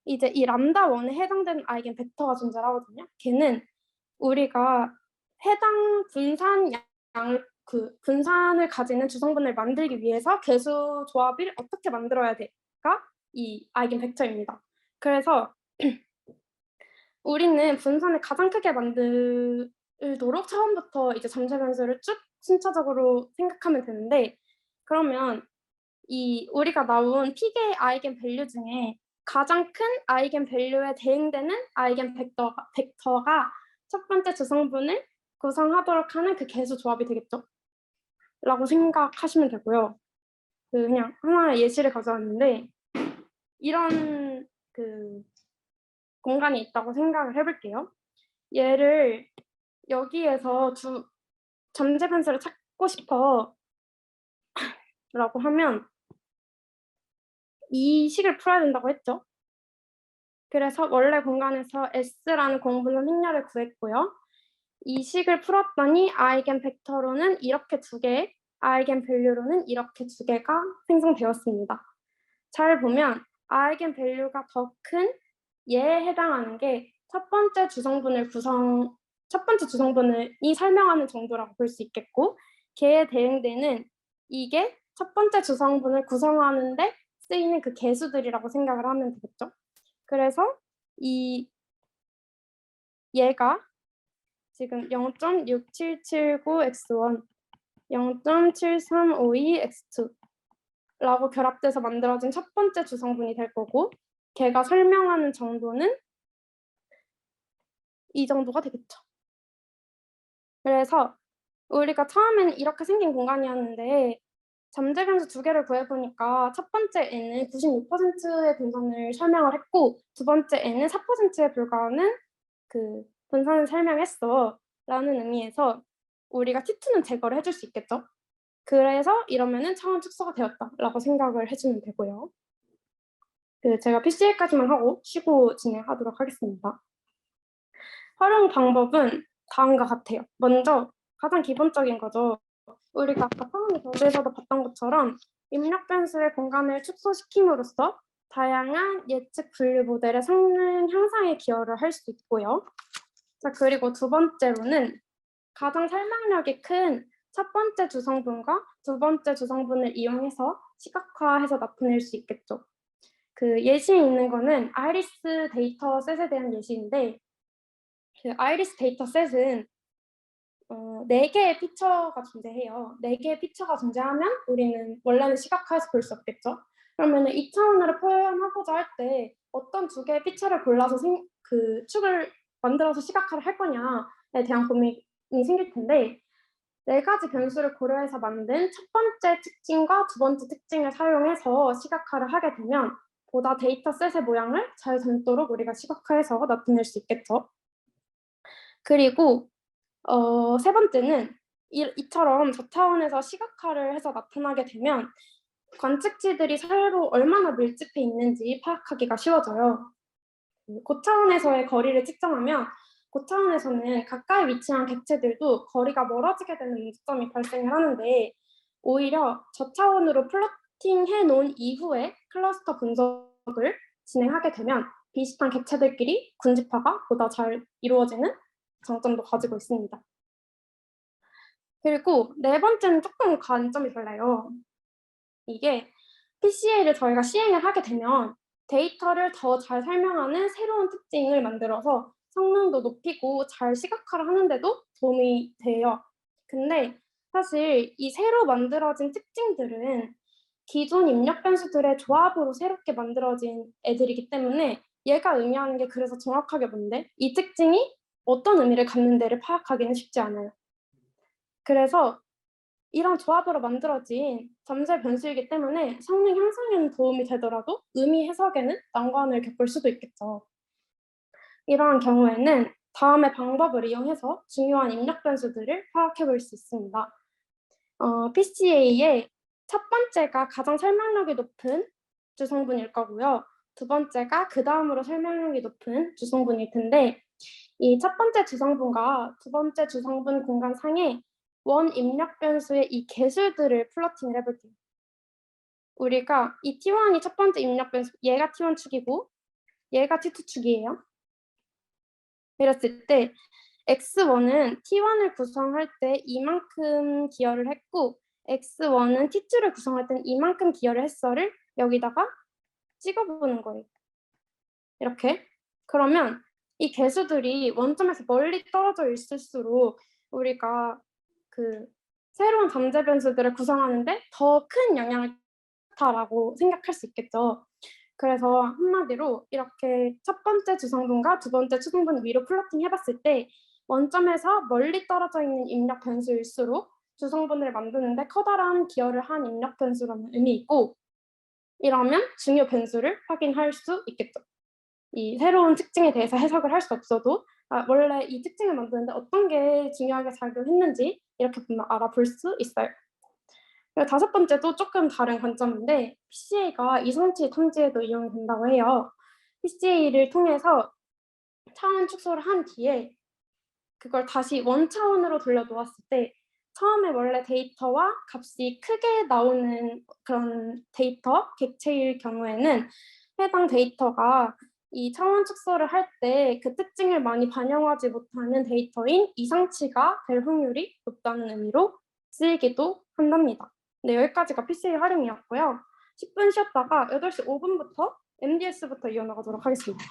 이제 이 람다 1에 해당되는 아이겐 벡터가 존재하거든요. 걔는 우리가 해당 분산을 가지는 주성분을 만들기 위해서 개수 조합을 어떻게 만들어야 돼가 이 아이겐 벡터입니다. 그래서 우리는 분산을 가장 크게 만들도록 처음부터 이제 잠재 변수를 쭉 순차적으로 생각하면 되는데 그러면 우리가 나온 P개의 아이겐 밸류 중에 가장 큰 아이겐 밸류에 대응되는 아이겐 벡터가 첫 번째 주성분을 구성하도록 하는 그 개수 조합이 되겠죠. 라고 생각하시면 되고요. 그냥 하나의 예시를 가져왔는데 이런 공간이 있다고 생각을 해볼게요. 얘를 여기에서 잠재 변수를 찾고 싶어 라고 하면 이 식을 풀어야 된다고 했죠. 그래서 원래 공간에서 S라는 공분산 행렬을 구했고요. 이 식을 풀었더니 아이겐 벡터로는 이렇게 2개, 아이겐 밸류로는 이렇게 2개가 생성되었습니다. 잘 보면 아이겐 밸류가 더 큰 얘에 해당하는 게 첫 번째 주성분을 이 설명하는 정도라고 볼 수 있겠고, 걔에 대응되는 이게 첫 번째 주성분을 구성하는데 쓰이는 그 개수들이라고 생각을 하면 되겠죠. 그래서 이 얘가 지금 0.6779x1, 0.7352x2 라고 결합돼서 만들어진 첫 번째 주성분이 될 거고, 걔가 설명하는 정도는 이 정도가 되겠죠. 그래서 우리가 처음에는 이렇게 생긴 공간이었는데 잠재 변수 두 개를 구해보니까 첫 번째에는 96%의 분산을 설명을 했고 두 번째에는 4%에 불과하는 그 분산을 설명했어 라는 의미에서 우리가 T2는 제거를 해줄 수 있겠죠. 그래서 이러면은 차원 축소가 되었다 라고 생각을 해주면 되고요. 제가 PCA까지만 하고 쉬고 진행하도록 하겠습니다. 활용 방법은 다음과 같아요. 먼저 가장 기본적인 거죠. 우리가 아까 처음에 교재에서도 봤던 것처럼 입력 변수의 공간을 축소시킴으로써 다양한 예측 분류 모델의 성능 향상에 기여를 할 수 있고요. 자, 그리고 두 번째로는 가장 설명력이 큰 첫 번째 주성분과 두 번째 주성분을 이용해서 시각화해서 나타낼 수 있겠죠. 그 예시에 있는 거는 아이리스 데이터셋에 대한 예시인데 그 아이리스 데이터셋은 4개의 피처가 존재해요. 4개의 피처가 존재하면 우리는 원래는 시각화해서 볼 수 없겠죠. 그러면 2차원으로 표현하고자 할 때 어떤 2개의 피처를 골라서 그 축을 만들어서 시각화를 할 거냐에 대한 고민이 생길 텐데 4가지 변수를 고려해서 만든 첫 번째 특징과 두 번째 특징을 사용해서 시각화를 하게 되면 보다 데이터셋의 모양을 잘 담도록 우리가 시각화해서 나타낼 수 있겠죠. 그리고 세 번째는 이처럼 저차원에서 시각화를 해서 나타나게 되면 관측지들이 서로 얼마나 밀집해 있는지 파악하기가 쉬워져요. 고차원에서의 거리를 측정하면 고차원에서는 가까이 위치한 객체들도 거리가 멀어지게 되는 문제점이 발생을 하는데 오히려 저차원으로 플로팅해 놓은 이후에 클러스터 분석을 진행하게 되면 비슷한 객체들끼리 군집화가 보다 잘 이루어지는 장점도 가지고 있습니다. 그리고 네 번째는 조금 관점이 달라요. 이게 PCA를 저희가 시행을 하게 되면 데이터를 더 잘 설명하는 새로운 특징을 만들어서 성능도 높이고 잘 시각화를 하는데도 도움이 돼요. 근데 사실 이 새로 만들어진 특징들은 기존 입력 변수들의 조합으로 새롭게 만들어진 애들이기 때문에 얘가 의미하는 게 그래서 정확하게 뭔데 이 특징이 어떤 의미를 갖는데를 파악하기는 쉽지 않아요. 그래서 이런 조합으로 만들어진 잠재 변수이기 때문에 성능 향상에는 도움이 되더라도 의미 해석에는 난관을 겪을 수도 있겠죠. 이러한 경우에는 다음의 방법을 이용해서 중요한 입력 변수들을 파악해 볼 수 있습니다. PCA의 첫 번째가 가장 설명력이 높은 주성분일 거고요. 두 번째가 그 다음으로 설명력이 높은 주성분일 텐데 이 첫 번째 주성분과 두 번째 주성분 공간 상에 원 입력 변수의 이 개수들을 플러팅을 해볼게요. 우리가 이 T1이 첫 번째 입력 변수, 얘가 T1 축이고 얘가 T2 축이에요. 이랬을 때 X1은 T1을 구성할 때 이만큼 기여를 했고 X1은 T2를 구성할 때는 이만큼 기여를 했어를 여기다가 찍어보는 거예요. 이렇게. 그러면 이 개수들이 원점에서 멀리 떨어져 있을수록 우리가 그 새로운 잠재 변수들을 구성하는데 더 큰 영향을 다라고 생각할 수 있겠죠. 그래서 한마디로 이렇게 첫 번째 주성분과 두 번째 추성분 위로 플러팅 해봤을 때 원점에서 멀리 떨어져 있는 입력 변수일수록 주성분을 만드는데 커다란 기여를 한 입력 변수라는 의미이고 이러면 중요 변수를 확인할 수 있겠죠. 이 새로운 특징에 대해서 해석을 할 수 없어도 원래 이 특징을 만드는데 어떤 게 중요하게 작용했는지 이렇게 보면 알아볼 수 있어요. 그리고 다섯 번째도 조금 다른 관점인데 PCA가 이성치 탐지에도 이용이 된다고 해요. PCA를 통해서 차원 축소를 한 뒤에 그걸 다시 원차원으로 돌려놓았을 때 처음에 원래 데이터와 값이 크게 나오는 그런 데이터 객체일 경우에는 해당 데이터가 이 차원 축소를 할 때 그 특징을 많이 반영하지 못하는 데이터인 이상치가 될 확률이 높다는 의미로 쓰이기도 한답니다. 네, 여기까지가 PCA 활용이었고요. 10분 쉬었다가 8시 5분부터 MDS부터 이어나가도록 하겠습니다.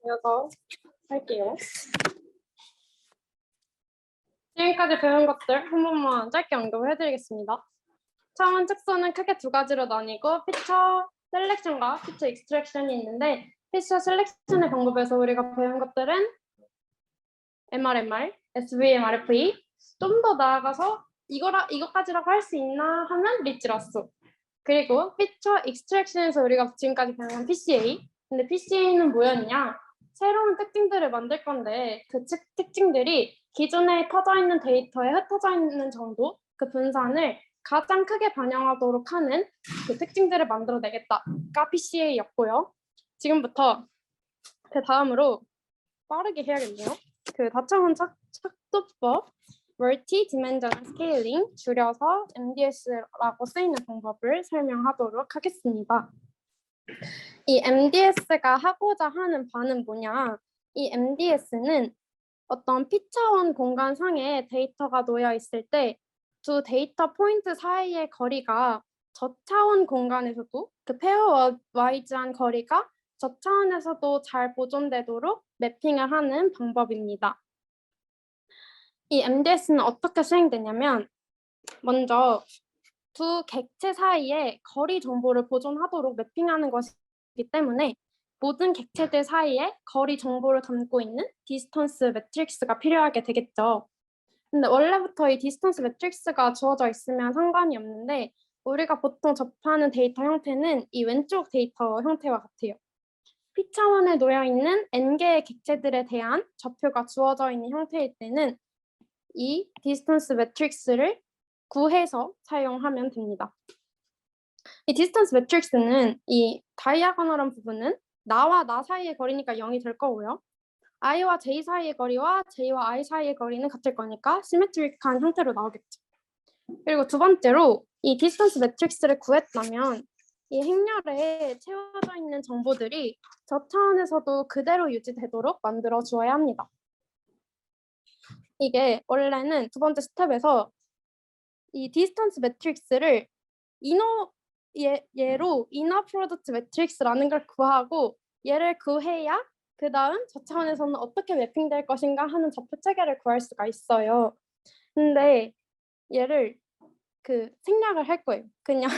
이어서 할게요. 지금까지 배운 것들 한 번만 짧게 언급을 해드리겠습니다. 차원 축소는 크게 두 가지로 나뉘고 피처 셀렉션과 피처 익스트랙션이 있는데 피처 셀렉션의 방법에서 우리가 배운 것들은 MRMR, SVMRFE 좀 더 나아가서 이거까지라고 할 수 있나 하면 리치라소 그리고 피처 익스트랙션에서 우리가 지금까지 배운 PCA 근데 PCA는 뭐였냐 새로운 특징들을 만들 건데 그 특징들이 기존에 퍼져 있는 데이터에 흩어져 있는 정도 그 분산을 가장 크게 반영하도록 하는 그 특징들을 만들어내겠다가 PCA였고요. 지금부터 그 다음으로 빠르게 해야겠네요. 그 다차원 착도법 멀티-디멘전al 스케일링 줄여서 MDS라고 쓰이는 방법을 설명하도록 하겠습니다. 이 MDS가 하고자 하는 바는 뭐냐? 이 MDS는 어떤 P차원 공간상에 데이터가 놓여 있을 때 두 데이터 포인트 사이의 거리가 저차원 공간에서도 그 페어와이즈한 거리가 저차원에서도 잘 보존되도록 매핑을 하는 방법입니다. 이 MDS는 어떻게 수행되냐면 먼저 두 객체 사이에 거리 정보를 보존하도록 매핑하는 것이기 때문에 모든 객체들 사이에 거리 정보를 담고 있는 디스턴스 매트릭스가 필요하게 되겠죠. 근데 원래부터 이 디스턴스 매트릭스가 주어져 있으면 상관이 없는데 우리가 보통 접하는 데이터 형태는 이 왼쪽 데이터 형태와 같아요. P차원에 놓여 있는 n개의 객체들에 대한 좌표가 주어져 있는 형태일 때는 이 디스턴스 매트릭스를 구해서 사용하면 됩니다. 이 디스턴스 매트릭스는 이 다이아고널한 부분은 나와 나 사이의 거리니까 0이 될 거고요. i와 j 사이의 거리와 j와 i 사이의 거리는 같을 거니까 시메트릭한 형태로 나오겠죠. 그리고 두 번째로 이 디스턴스 매트릭스를 구했다면 이 행렬에 채워져 있는 정보들이 저 차원에서도 그대로 유지되도록 만들어 주어야 합니다. 이게 원래는 두 번째 스텝에서 이 디스턴스 매트릭스를 얘로 이너 프로덕트 매트릭스라는 걸 구하고 얘를 구해야 그 다음 저 차원에서는 어떻게 매핑될 것인가 하는 좌표 체계를 구할 수가 있어요. 근데 얘를 생략을 할 거예요. 그냥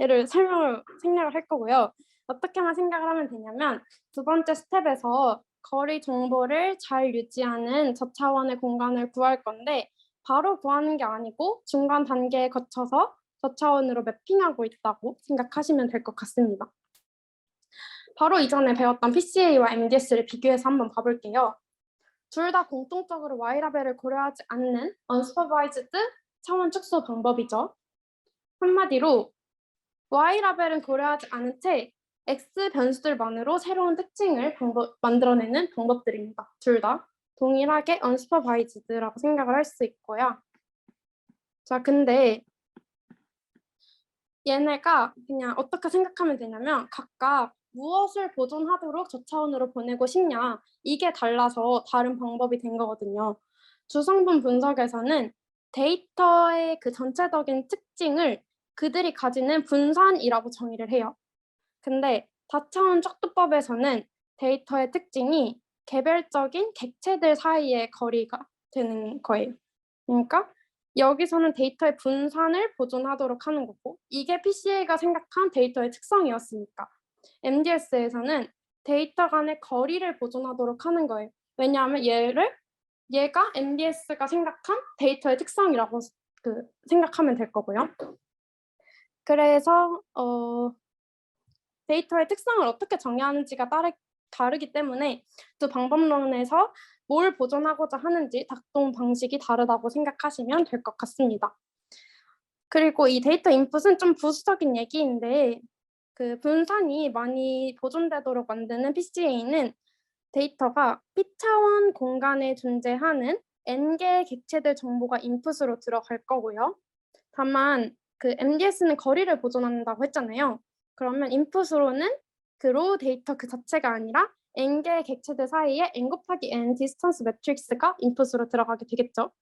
얘를 생략을 할 거고요. 어떻게만 생각을 하면 되냐면 두 번째 스텝에서 거리 정보를 잘 유지하는 저차원의 공간을 구할 건데 바로 구하는 게 아니고 중간 단계에 거쳐서 저차원으로 매핑하고 있다고 생각하시면 될 것 같습니다. 바로 이전에 배웠던 PCA와 MDS를 비교해서 한번 봐볼게요. 둘 다 공통적으로 Y라벨을 고려하지 않는 unsupervised 차원 축소 방법이죠. 한마디로 Y라벨은 고려하지 않은 채 X 변수들만으로 새로운 특징을 만들어내는 방법들입니다. 둘 다 동일하게 unsupervised라고 생각을 할 수 있고요. 자, 근데 얘네가 그냥 어떻게 생각하면 되냐면 각각 무엇을 보존하도록 저차원으로 보내고 싶냐 이게 달라서 다른 방법이 된 거거든요. 주성분 분석에서는 데이터의 그 전체적인 특징을 그들이 가지는 분산이라고 정의를 해요. 근데 다차원 척도법에서는 데이터의 특징이 개별적인 객체들 사이의 거리가 되는 거예요. 그러니까 여기서는 데이터의 분산을 보존하도록 하는 거고 이게 PCA가 생각한 데이터의 특성이었으니까 MDS에서는 데이터 간의 거리를 보존하도록 하는 거예요. 왜냐하면 얘가 MDS가 생각한 데이터의 특성이라고 생각하면 될 거고요. 그래서 데이터의 특성을 어떻게 정의하는지가 다르기 때문에 두 방법론에서 뭘 보존하고자 하는지 작동 방식이 다르다고 생각하시면 될 것 같습니다. 그리고 이 데이터 인풋은 좀 부수적인 얘기인데 그 분산이 많이 보존되도록 만드는 PCA는 데이터가 P차원 공간에 존재하는 n개의 객체들 정보가 인풋으로 들어갈 거고요. 다만 그 MDS는 거리를 보존한다고 했잖아요. 그러면 인풋으로는 그 로우 데이터 그 자체가 아니라 n개의 객체들 사이에 n 곱하기 n 디스턴스 매트릭스가 인풋으로 들어가게 되겠죠.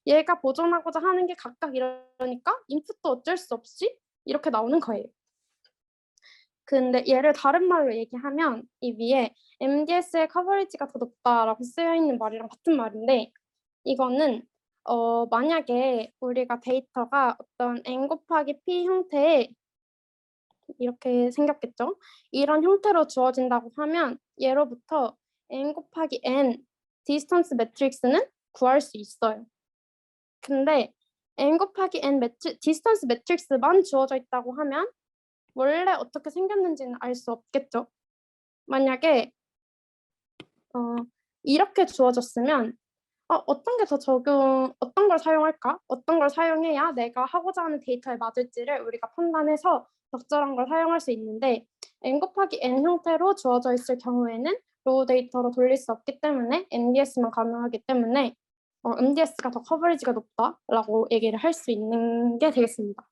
얘가 보존하고자 하는 게 각각 이러니까 인풋도 어쩔 수 없이 이렇게 나오는 거예요. 근데 얘를 다른 말로 얘기하면 이 위에 MDS의 커버리지가 더 높다라고 쓰여 있는 말이랑 같은 말인데, 이거는 만약에 우리가 데이터가 어떤 n 곱하기 p 형태의 이렇게 생겼겠죠. 이런 형태로 주어진다고 하면 예로부터 n 곱하기 n 디스턴스 매트릭스는 구할 수 있어요. 근데 n 곱하기 n 디스턴스 매트릭스만 주어져 있다고 하면 원래 어떻게 생겼는지는 알 수 없겠죠. 만약에 이렇게 주어졌으면 어떤 걸 사용할까? 어떤 걸 사용해야 내가 하고자 하는 데이터에 맞을지를 우리가 판단해서 적절한 걸 사용할 수 있는데, n 곱하기 n 형태로 주어져 있을 경우에는 로우 데이터로 돌릴 수 없기 때문에 MDS만 가능하기 때문에 MDS가 더 커버리지가 높다라고 얘기를 할 수 있는 게 되겠습니다.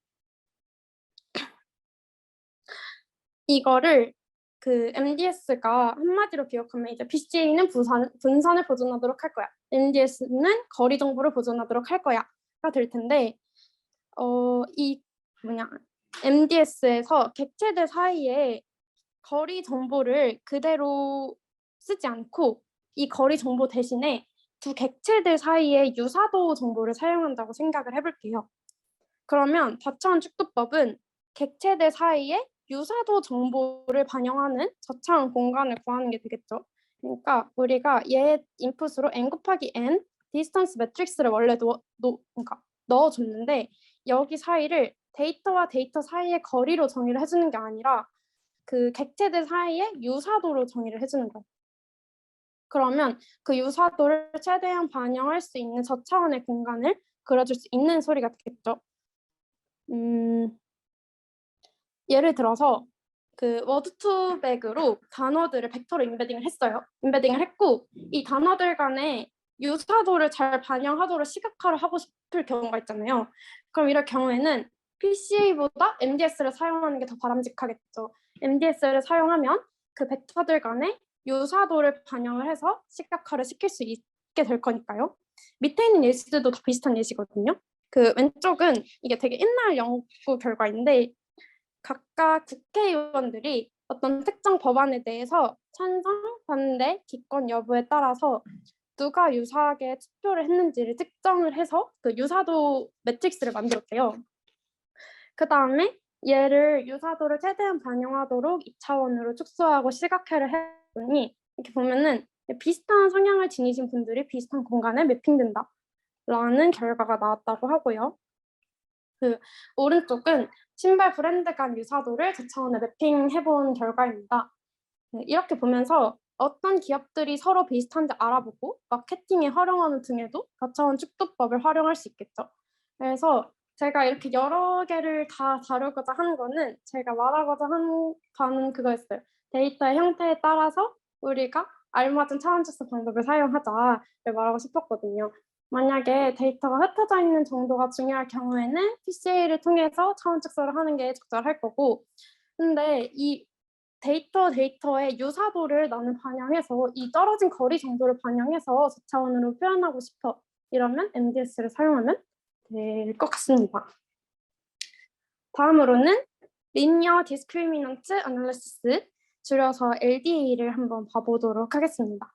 이거를 그 MDS가 한마디로 기억하면 이제 PCA는 분산을 보존하도록 할 거야. MDS는 거리 정보를 보존하도록 할 거야가 될 텐데, MDS에서 객체들 사이에 거리 정보를 그대로 쓰지 않고 이 거리 정보 대신에 두 객체들 사이의 유사도 정보를 사용한다고 생각을 해볼게요. 그러면 다차원 축도법은 객체들 사이에 유사도 정보를 반영하는 저차원 공간을 구하는 게 되겠죠. 그러니까 우리가 얘 인풋으로 n 곱하기 n 디스턴스 매트릭스를 원래 넣어줬는데 여기 사이를 데이터와 데이터 사이의 거리로 정의를 해주는 게 아니라 그 객체들 사이의 유사도로 정의를 해주는 거예요. 그러면 그 유사도를 최대한 반영할 수 있는 저차원의 공간을 그려줄 수 있는 소리가 되겠죠. 예를 들어서 그 워드2백으로 단어들을 벡터로 인베딩을 했어요. 인베딩을 했고 이 단어들 간의 유사도를 잘 반영하도록 시각화를 하고 싶을 경우가 있잖아요. 그럼 이럴 경우에는 PCA보다 MDS를 사용하는 게 더 바람직하겠죠. MDS를 사용하면 그 벡터들 간의 유사도를 반영을 해서 시각화를 시킬 수 있게 될 거니까요. 밑에 있는 예시들도 다 비슷한 예시거든요. 그 왼쪽은 이게 되게 옛날 연구 결과인데 각각 국회의원들이 어떤 특정 법안에 대해서 찬성, 반대, 기권 여부에 따라서 누가 유사하게 투표를 했는지를 특정을 해서 그 유사도 매트릭스를 만들었대요. 그 다음에 얘를 유사도를 최대한 반영하도록 2차원으로 축소하고 시각화를 했더니 이렇게 보면은 비슷한 성향을 지니신 분들이 비슷한 공간에 매핑된다 라는 결과가 나왔다고 하고요. 그 오른쪽은 신발 브랜드 간 유사도를 저차원에 매핑해본 결과입니다. 이렇게 보면서 어떤 기업들이 서로 비슷한지 알아보고 마케팅에 활용하는 등에도 저차원 축도법을 활용할 수 있겠죠. 그래서 제가 이렇게 여러 개를 다 다루고자 하는 거는 제가 말하고자 하는 그거였어요. 데이터의 형태에 따라서 우리가 알맞은 차원 축소 방법을 사용하자를 말하고 싶었거든요. 만약에 데이터가 흩어져 있는 정도가 중요할 경우에는 PCA를 통해서 차원 축소를 하는 게 적절할 거고, 근데 이 데이터의 유사도를 나는 반영해서 이 떨어진 거리 정도를 반영해서 저차원으로 표현하고 싶어. 이러면 MDS를 사용하면 될 것 같습니다. 다음으로는 Linear Discriminant Analysis, 줄여서 LDA를 한번 봐보도록 하겠습니다.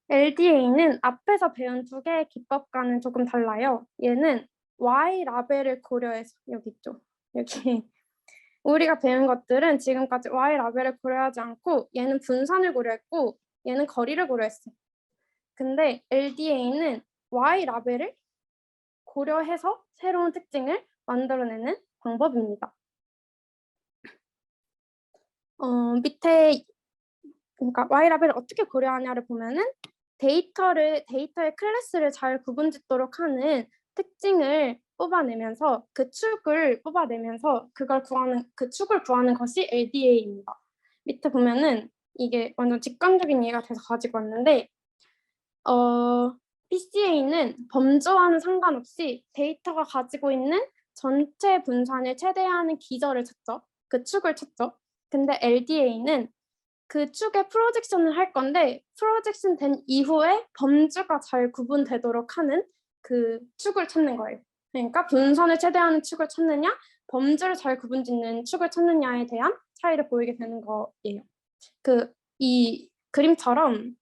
LDA는 앞에서 배운 두 개의 기법과는 조금 달라요. 얘는 Y 라벨을 고려해서 여기 있죠. 여기 우리가 배운 것들은 지금까지 Y 라벨을 고려하지 않고 얘는 분산을 고려했고 얘는 거리를 고려했어요. 근데 LDA는 Y 라벨을 고려해서 새로운 특징을 만들어내는 방법입니다. 밑에 그러니까 Y 라벨을 어떻게 고려하냐를 보면은 데이터의 클래스를 잘 구분짓도록 하는 특징을 뽑아내면서 그 축을 뽑아내면서 그 축을 구하는 것이 LDA입니다. 밑에 보면은 이게 완전 직관적인 이해가 돼서 가지고 왔는데 PCA는 범주와는 상관없이 데이터가 가지고 있는 전체 분산을 최대화하는 기저를 찾죠. 그 축을 찾죠. 근데 LDA는 그 축의 프로젝션을 할 건데 프로젝션 된 이후에 범주가 잘 구분되도록 하는 그 축을 찾는 거예요. 그러니까 분산을 최대화하는 축을 찾느냐, 범주를 잘 구분짓는 축을 찾느냐에 대한 차이를 보이게 되는 거예요. 이 그림처럼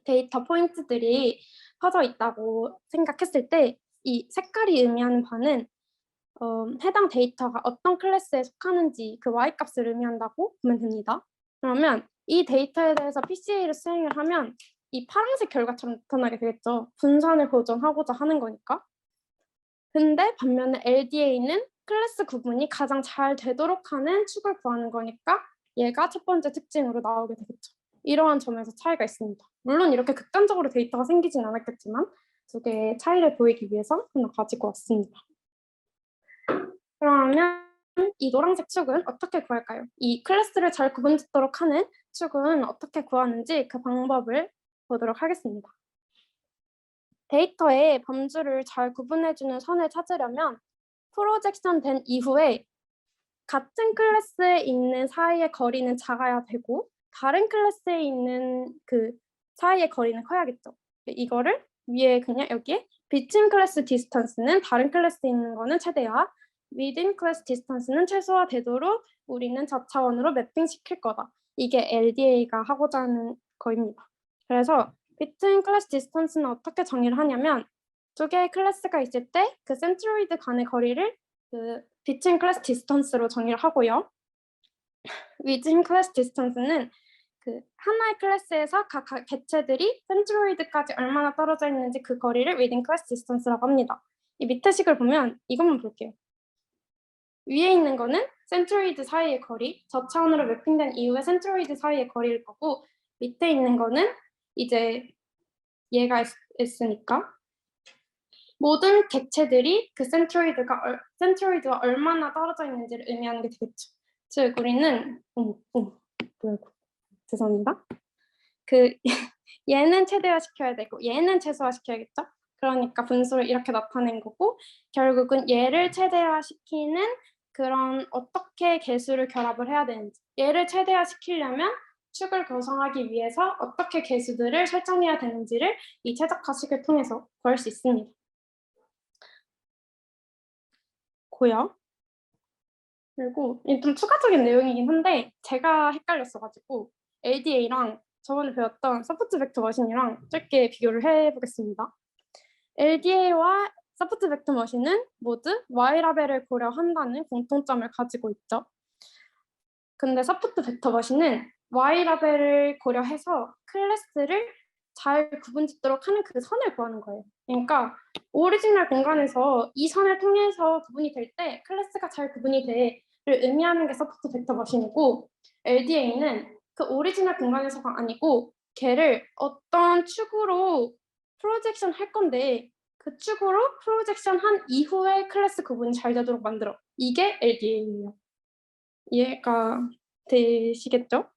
데이터 포인트들이 퍼져 있다고 생각했을 때 이 색깔이 의미하는 바는 해당 데이터가 어떤 클래스에 속하는지 그 y-값을 의미한다고 보면 됩니다. 그러면 이 데이터에 대해서 PCA를 수행을 하면 이 파란색 결과처럼 나타나게 되겠죠. 분산을 보존하고자 하는 거니까. 근데 반면에 LDA는 클래스 구분이 가장 잘 되도록 하는 축을 구하는 거니까 얘가 첫 번째 특징으로 나오게 되겠죠. 이러한 점에서 차이가 있습니다. 물론 이렇게 극단적으로 데이터가 생기진 않았겠지만 두 개의 차이를 보이기 위해서 하나 가지고 왔습니다. 그러면 이 노란색 축은 어떻게 구할까요? 이 클래스를 잘 구분짓도록 하는 축은 어떻게 구하는지 그 방법을 보도록 하겠습니다. 데이터의 범주를 잘 구분해주는 선을 찾으려면 프로젝션 된 이후에 같은 클래스에 있는 사이의 거리는 작아야 되고 다른 클래스에 있는 그 사이의 거리는 커야겠죠. 이거를 위에 그냥 여기에 between class distance는 다른 클래스에 있는 거는 최대화, within class distance는 최소화되도록 우리는 저차원으로 매핑시킬 거다. 이게 LDA가 하고자 하는 거입니다. 그래서 between class distance는 어떻게 정의를 하냐면 두 개의 클래스가 있을 때 그 센트로이드 간의 거리를 그 between class distance로 정의를 하고요. within class distance는 그 하나의 클래스에서 각 개체들이 센트로이드까지 얼마나 떨어져 있는지 그 거리를 within class distance라고 합니다. 이 밑에 식을 보면 이것만 볼게요. 위에 있는 거는 센트로이드 사이의 거리, 저차원으로 매핑된 이후에 센트로이드 사이의 거리일 거고 밑에 있는 거는 이제 얘가 있으니까 모든 객체들이 그 센트로이드와 얼마나 떨어져 있는지를 의미하는 게 되겠죠. 즉 우리는 죄송합니다. 얘는 최대화시켜야 되고 얘는 최소화시켜야겠죠. 그러니까 분수를 이렇게 나타낸 거고 결국은 얘를 최대화시키는 그런 어떻게 개수를 결합을 해야 되는지 얘를 최대화시키려면 축을 구성하기 위해서 어떻게 개수들을 설정해야 되는지를 이 최적화식을 통해서 구할 수 있습니다. 고요. 그리고 좀 추가적인 내용이긴 한데 제가 헷갈렸어가지고 LDA랑 저번에 배웠던 서포트 벡터 머신이랑 짧게 비교를 해보겠습니다. LDA와 서포트 벡터 머신은 모두 Y라벨을 고려한다는 공통점을 가지고 있죠. 근데 서포트 벡터 머신은 Y라벨을 고려해서 클래스를 잘 구분짓도록 하는 그 선을 구하는 거예요. 그러니까 오리지널 공간에서 이 선을 통해서 구분이 될 때 클래스가 잘 구분이 돼를 의미하는 게 서포트 벡터 머신이고 LDA는 그 오리지널 공간에서가 아니고 걔를 어떤 축으로 프로젝션 할 건데 그 축으로 프로젝션 한 이후에 클래스 구분이 잘 되도록 만들어. 이게 LDA예요. 이해가 되시겠죠?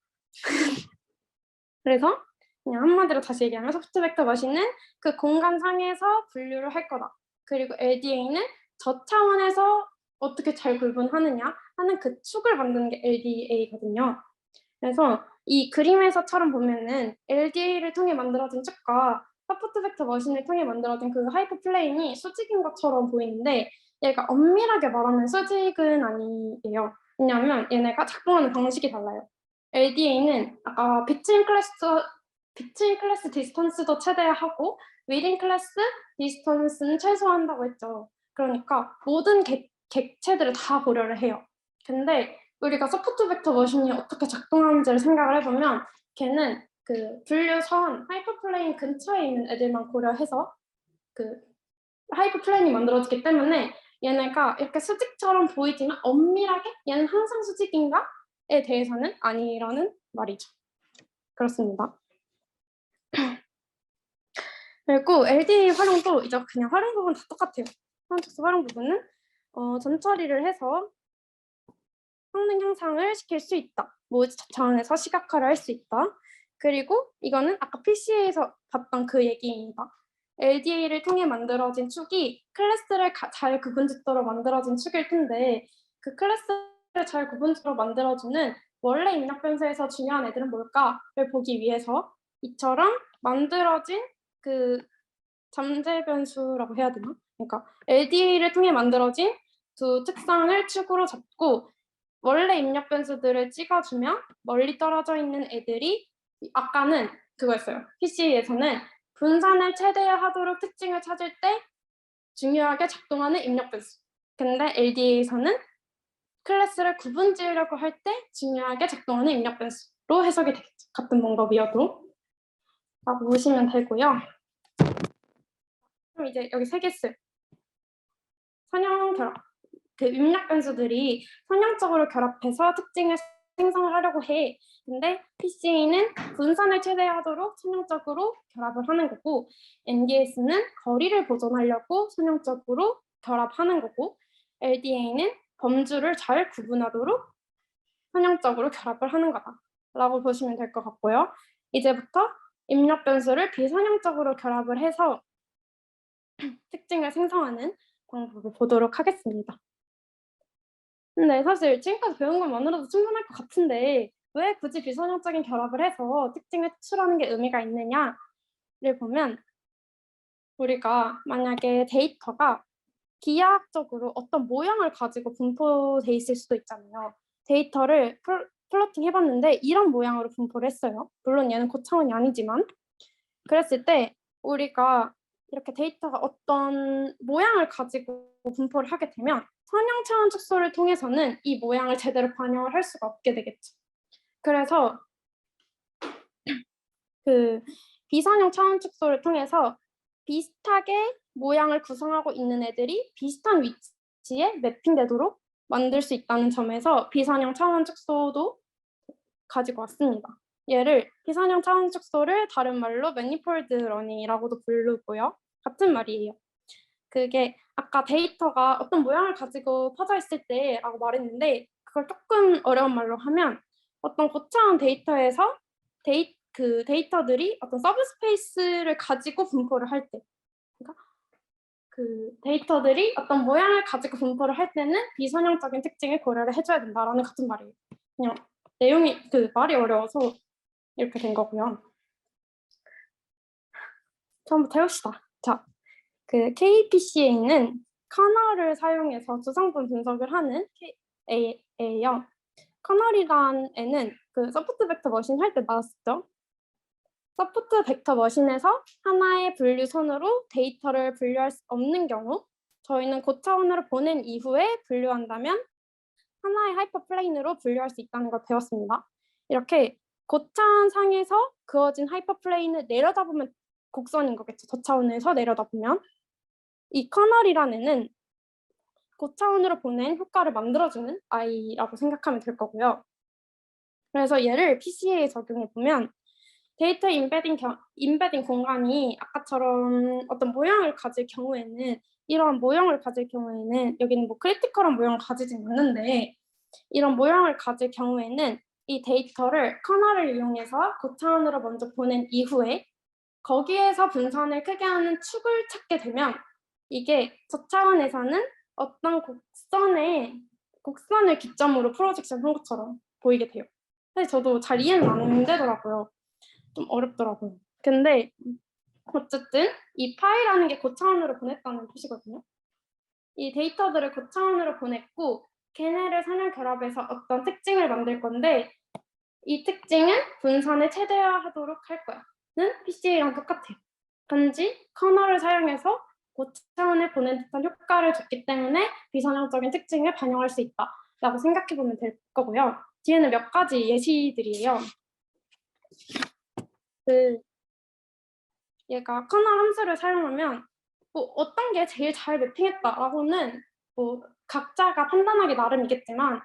그래서 그냥 한마디로 다시 얘기하면 소프트 벡터 머신은 그 공간상에서 분류를 할 거다. 그리고 LDA는 저차원에서 어떻게 잘 구분하느냐 하는 그 축을 만드는 게 LDA거든요. 그래서 이 그림에서처럼 보면은 LDA를 통해 만들어진 축과 서포트 벡터 머신을 통해 만들어진 그 하이퍼 플레인이 수직인 것처럼 보이는데 얘가 엄밀하게 말하면 수직은 아니에요. 왜냐하면 얘네가 작동하는 방식이 달라요. LDA는 아까 between class distance도 최대화하고 within class distance는 최소화한다고 했죠. 그러니까 모든 객체들을 다 고려를 해요. 근데 우리가 서포트 벡터 머신이 어떻게 작동하는지를 생각을 해보면 걔는 그 분류선 하이퍼플레인 근처에 있는 애들만 고려해서 그 하이퍼플레인이 만들어지기 때문에 얘네가 이렇게 수직처럼 보이지만 엄밀하게 얘는 항상 수직인가에 대해서는 아니라는 말이죠. 그렇습니다. 그리고 LDA 활용도 이제 그냥 활용 부분 다 똑같아요. 선택수 활용 부분은 전처리를 해서 성능 향상을 시킬 수 있다. 모의 차원에서 시각화를 할 수 있다. 그리고 이거는 아까 PC에서 봤던 그 얘기입니다. LDA를 통해 만들어진 축이 클래스를 잘 구분짓도록 만들어진 축일 텐데 그 클래스를 잘 구분짓도록 만들어주는 원래 입력 변수에서 중요한 애들은 뭘까를 보기 위해서 이처럼 만들어진 그 잠재 변수라고 해야 되나? 그러니까 LDA를 통해 만들어진 두 특성을 축으로 잡고 원래 입력 변수들을 찍어주면 멀리 떨어져 있는 애들이 아까는 그거였어요. PC에서는 분산을 최대화하도록 특징을 찾을 때 중요하게 작동하는 입력 변수. 근데 LDA에서는 클래스를 구분 지으려고 할 때 중요하게 작동하는 입력 변수로 해석이 되겠죠. 같은 방법이어도. 라고 보시면 되고요. 그럼 이제 여기 세 개수. 선형 결합. 그 입력 변수들이 선형적으로 결합해서 특징을 생성을 하려고 해. 근데 PCA는 분산을 최대화하도록 선형적으로 결합을 하는 거고 NDS는 거리를 보존하려고 선형적으로 결합하는 거고 LDA는 범주를 잘 구분하도록 선형적으로 결합을 하는 거다라고 보시면 될 것 같고요. 이제부터 입력 변수를 비선형적으로 결합을 해서 특징을 생성하는 방법을 보도록 하겠습니다. 근데 사실 지금까지 배운 것만으로도 충분할 것 같은데 왜 굳이 비선형적인 결합을 해서 특징을 추출하는 게 의미가 있느냐를 보면 우리가 만약에 데이터가 기하학적으로 어떤 모양을 가지고 분포돼 있을 수도 있잖아요. 데이터를 플로팅 해봤는데 이런 모양으로 분포를 했어요. 물론 얘는 고차원이 아니지만 그랬을 때 우리가 이렇게 데이터가 어떤 모양을 가지고 분포를 하게 되면 선형 차원 축소를 통해서는 이 모양을 제대로 반영을 할 수가 없게 되겠죠. 그래서 그 비선형 차원 축소를 통해서 비슷하게 모양을 구성하고 있는 애들이 비슷한 위치에 매핑되도록 만들 수 있다는 점에서 비선형 차원 축소도 가지고 왔습니다. 얘를 비선형 차원 축소를 다른 말로 매니폴드 러닝이라고도 부르고요. 같은 말이에요. 그게 아까 데이터가 어떤 모양을 가지고 퍼져 있을 때라고 말했는데 그걸 조금 어려운 말로 하면 어떤 고차원 데이터에서 그 데이터들이 어떤 서브스페이스를 가지고 분포를 할 때 그러니까 그 데이터들이 어떤 모양을 가지고 분포를 할 때는 비선형적인 특징을 고려를 해줘야 된다라는 같은 말이에요. 그냥 내용이 그 말이 어려워서 이렇게 된 거고요. 처음부터 해봅시다. 자, 그 KPCA는 커널을 사용해서 주성분 분석을 하는 A예요. 커널이란 애는 그 서포트 벡터 머신 할 때 나왔었죠. 서포트 벡터 머신에서 하나의 분류선으로 데이터를 분류할 수 없는 경우 저희는 고차원으로 보낸 이후에 분류한다면 하나의 하이퍼플레인으로 분류할 수 있다는 걸 배웠습니다. 이렇게 고차원 상에서 그어진 하이퍼플레인을 내려다보면 곡선인 거겠죠. 저차원에서 내려다보면 이 커널이라는 애는 고차원으로 보낸 효과를 만들어주는 아이라고 생각하면 될 거고요. 그래서 얘를 PCA에 적용해 보면 데이터 인베딩 공간이 아까처럼 어떤 모양을 가질 경우에는 이런 모형을 가질 경우에는 여기는 뭐 크리티컬한 모형을 가지진 않는데 이런 모형을 가질 경우에는 이 데이터를 커널을 이용해서 고차원으로 먼저 보낸 이후에 거기에서 분산을 크게 하는 축을 찾게 되면 이게 저차원에서는 어떤 곡선을 기점으로 프로젝션 한 것처럼 보이게 돼요. 사실 저도 잘 이해는 안 되더라고요. 좀 어렵더라고요. 근데 어쨌든 이 파이라는 게 고차원으로 보냈다는 뜻이거든요. 이 데이터들을 고차원으로 보냈고 걔네를 선형 결합해서 어떤 특징을 만들 건데 이 특징은 분산을 최대화하도록 할 거야는 PCA랑 똑같아요. 단지 커널을 사용해서 고차원에 보낸 듯한 효과를 줬기 때문에 비선형적인 특징을 반영할 수 있다라고 생각해보면 될 거고요. 뒤에는 몇 가지 예시들이에요. 얘가 커널 함수를 사용하면 뭐 어떤 게 제일 잘 매핑했다라고는 뭐 각자가 판단하기 나름이겠지만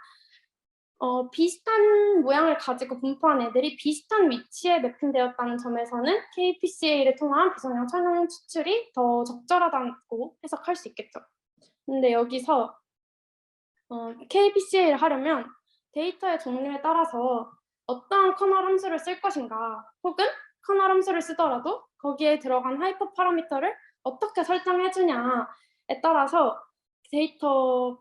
비슷한 모양을 가지고 분포한 애들이 비슷한 위치에 매핑되었다는 점에서는 KPCA를 통한 비선형 차원 추출이 더 적절하다고 해석할 수 있겠죠. 근데 여기서 KPCA를 하려면 데이터의 종류에 따라서 어떠한 커널 함수를 쓸 것인가 혹은 커널 함수를 쓰더라도 거기에 들어간 하이퍼 파라미터를 어떻게 설정해 주냐에 따라서 데이터가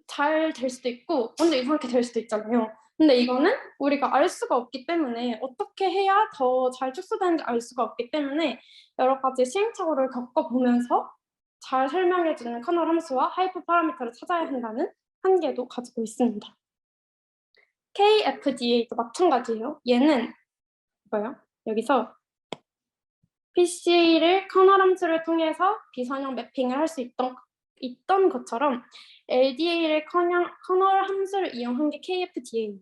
잘 될 수도 있고 완전 이상하게 될 수도 있잖아요. 근데 이거는 우리가 알 수가 없기 때문에 어떻게 해야 더 잘 축소되는지 알 수가 없기 때문에 여러 가지 시행착오를 겪어보면서 잘 설명해주는 커널 함수와 하이퍼 파라미터를 찾아야 한다는 한계도 가지고 있습니다. KFDA도 마찬가지예요. 얘는 뭐예요? 여기서 PC를 커널 함수를 통해서 비선형 매핑을 할 수 있던 것처럼 LDA를 커널 함수를 이용한 게 KFDA예요.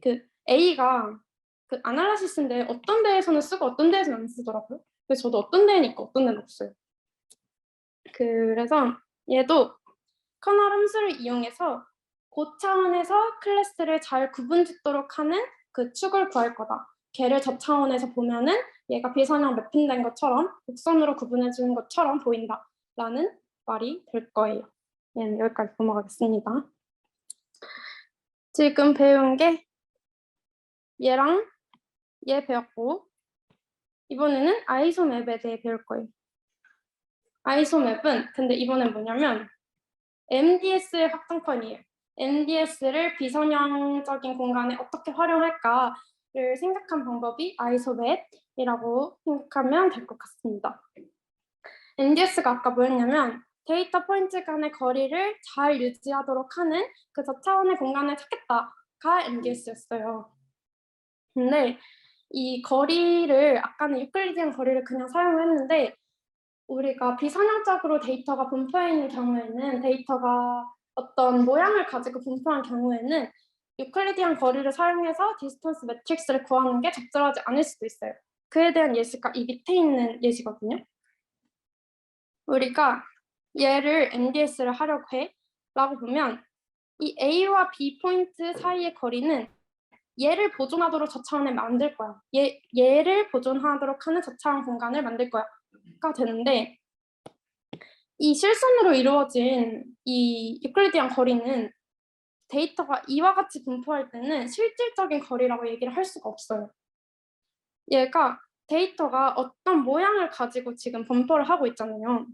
그 A가 그 아날라시스인데 어떤 데에서는 쓰고 어떤 데에서는 안 쓰더라고요. 그래서 저도 어떤 데는 있고 어떤 데는 없어요. 그래서 얘도 커널 함수를 이용해서 고차원에서 클래스를 잘 구분짓도록 하는 그 축을 구할 거다. 걔를 저차원에서 보면은 얘가 비선형 매핑된 것처럼 곡선으로 구분해주는 것처럼 보인다 라는 말이 될 거예요. 얘는 여기까지 넘어가겠습니다. 지금 배운 게 얘랑 얘 배웠고 이번에는 아이소맵에 대해 배울 거예요. 아이소맵은 근데 이번엔 뭐냐면 MDS의 확장판이에요. MDS를 비선형적인 공간에 어떻게 활용할까를 생각한 방법이 아이소맵이라고 생각하면 될 것 같습니다. MDS가 아까 뭐였냐면 데이터 포인트 간의 거리를 잘 유지하도록 하는 그 저차원의 공간을 찾겠다가 MDS였어요. 근데 이 거리를 아까는 유클리디안 거리를 그냥 사용했는데 우리가 비선형적으로 데이터가 분포해 있는 경우에는 데이터가 어떤 모양을 가지고 분포한 경우에는 유클리디안 거리를 사용해서 디스턴스 매트릭스를 구하는 게 적절하지 않을 수도 있어요. 그에 대한 예시가 이 밑에 있는 예시거든요. 우리가 얘를 MDS를 하려고 해 라고 보면 이 A와 B 포인트 사이의 거리는 얘를 보존하도록 저차원을 만들 거야. 얘를 보존하도록 하는 저차원 공간을 만들 거야가 되는데 이 실선으로 이루어진 이 유클리디안 거리는 데이터가 이와 같이 분포할 때는 실질적인 거리라고 얘기를 할 수가 없어요. 얘가 데이터가 어떤 모양을 가지고 지금 분포를 하고 있잖아요.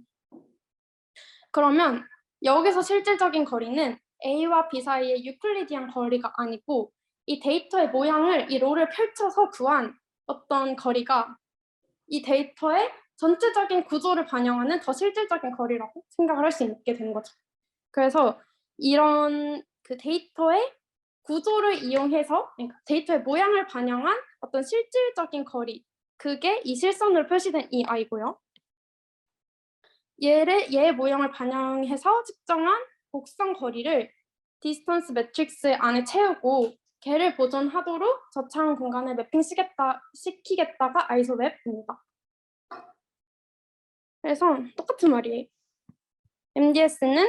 그러면 여기서 실질적인 거리는 A와 B 사이의 유클리디안 거리가 아니고 이 데이터의 모양을 이 롤을 펼쳐서 구한 어떤 거리가 이 데이터의 전체적인 구조를 반영하는 더 실질적인 거리라고 생각을 할 수 있게 되는 거죠. 그래서 이런 그 데이터의 구조를 이용해서 그러니까 데이터의 모양을 반영한 어떤 실질적인 거리 그게 이 실선으로 표시된 이 아이고요. 얘 모양을 반영해서 측정한 곡선 거리를 디스턴스 매트릭스 안에 채우고 걔를 보존하도록 저차원 공간에 매핑시키겠다가 아이소맵입니다. 그래서 똑같은 말이에요. MDS는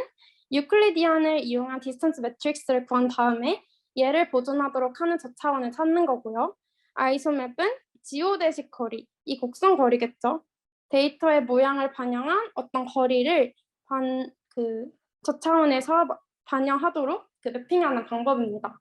유클리디안을 이용한 디스턴스 매트릭스를 구한 다음에 얘를 보존하도록 하는 저차원을 찾는 거고요. 아이소맵은 지오데식 거리, 이 곡선 거리겠죠. 데이터의 모양을 반영한 어떤 거리를 저차원에서 반영하도록 그 매핑하는 방법입니다.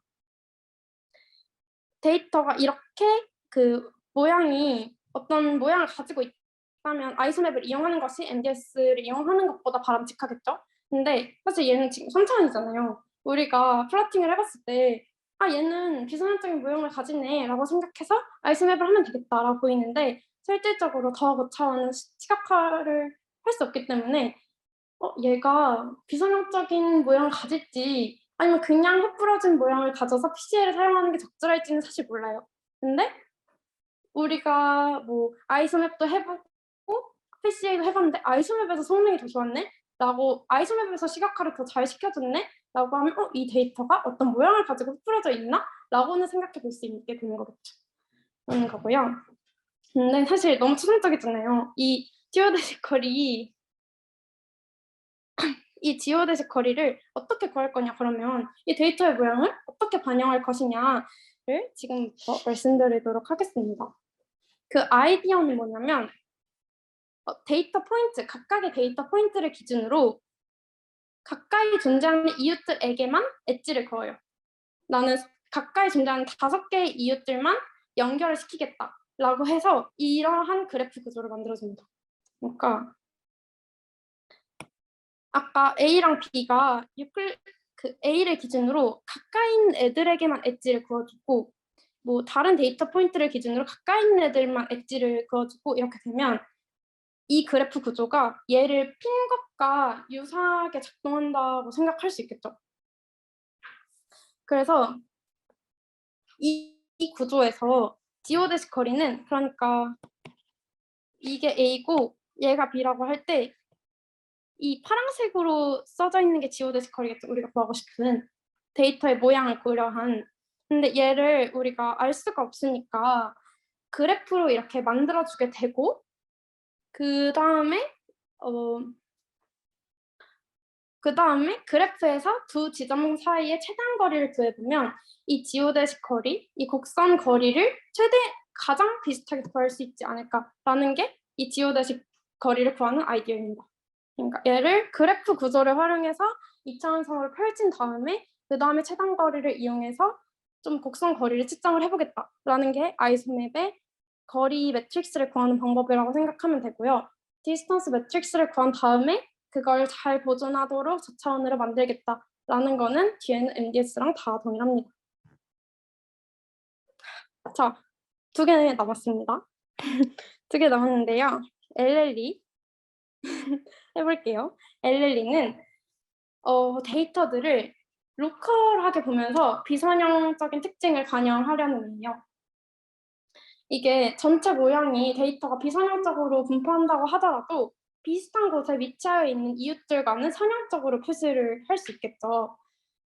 데이터가 이렇게 그 모양이 어떤 모양을 가지고 있다면 아이소맵을 이용하는 것이 MDS를 이용하는 것보다 바람직하겠죠. 근데 사실 얘는 지금 3차원이잖아요. 우리가 플러팅을 해봤을 때 얘는 비선형적인 모형을 가지네 라고 생각해서 아이소맵을 하면 되겠다라고 보이는데 실질적으로 더 고차원은 시각화를 할 수 없기 때문에 얘가 비선형적인 모양을 가질지 아니면 그냥 흩뿌려진 모양을 가져서 PCA를 사용하는 게 적절할지는 사실 몰라요. 근데 우리가 뭐 아이소맵도 해보고 PCA도 해봤는데 아이소맵에서 성능이 더 좋았네? 라고 아이소맵에서 시각화를 더 잘 시켜줬네? 라고 하면 이 데이터가 어떤 모양을 가지고 흩뿌려져 있나? 라고는 생각해 볼 수 있게 되는 거겠죠. 그런 거고요. 근데 사실 너무 추상적이잖아요. 이 지오데식 거리를 어떻게 구할 거냐 그러면 이 데이터의 모양을 어떻게 반영할 것이냐를 지금부터 말씀드리도록 하겠습니다. 그 아이디어는 뭐냐면 데이터 포인트, 각각의 데이터 포인트를 기준으로 가까이 존재하는 이웃들에게만 엣지를 그어요. 나는 가까이 존재하는 5개의 이웃들만 연결을 시키겠다. 라고 해서 이러한 그래프 구조를 만들어줍니다. 그러니까 아까 A랑 B가 그 A를 기준으로 가까이 있는 애들에게만 엣지를 그어주고 뭐 다른 데이터 포인트를 기준으로 가까이 있는 애들만 엣지를 그어주고 이렇게 되면 이 그래프 구조가 얘를 핀 것과 유사하게 작동한다고 생각할 수 있겠죠. 그래서 이 구조에서 지오데시 거리는 그러니까 이게 A고 얘가 B라고 할 때 이 파란색으로 써져 있는 게 지오데시 거리겠죠. 우리가 구하고 싶은 데이터의 모양을 고려한. 근데 얘를 우리가 알 수가 없으니까 그래프로 이렇게 만들어주게 되고 그 다음에 그래프에서 두 지점 사이의 최단 거리를 구해보면 이 지오데시 거리, 이 곡선 거리를 가장 비슷하게 구할 수 있지 않을까라는 게 이 지오데시 거리를 구하는 아이디어입니다. 그러니까 얘를 그래프 구조를 활용해서 2차원상으로 펼친 다음에 그 다음에 최단 거리를 이용해서 좀 곡선 거리를 측정을 해보겠다라는 게 아이소맵의 거리 매트릭스를 구하는 방법이라고 생각하면 되고요. 디스턴스 매트릭스를 구한 다음에 그걸 잘 보존하도록 저차원으로 만들겠다라는 거는 뒤에는 MDS랑 다 동일합니다. 자, 2개 남았습니다. 2개 남았는데요. LLE 해볼게요. LLE는 데이터들을 로컬하게 보면서 비선형적인 특징을 반영하려는 의미요. 이게 전체 모양이 데이터가 비선형적으로 분포한다고 하더라도 비슷한 곳에 위치하여 있는 이웃들과는 선형적으로 표시를 할 수 있겠죠.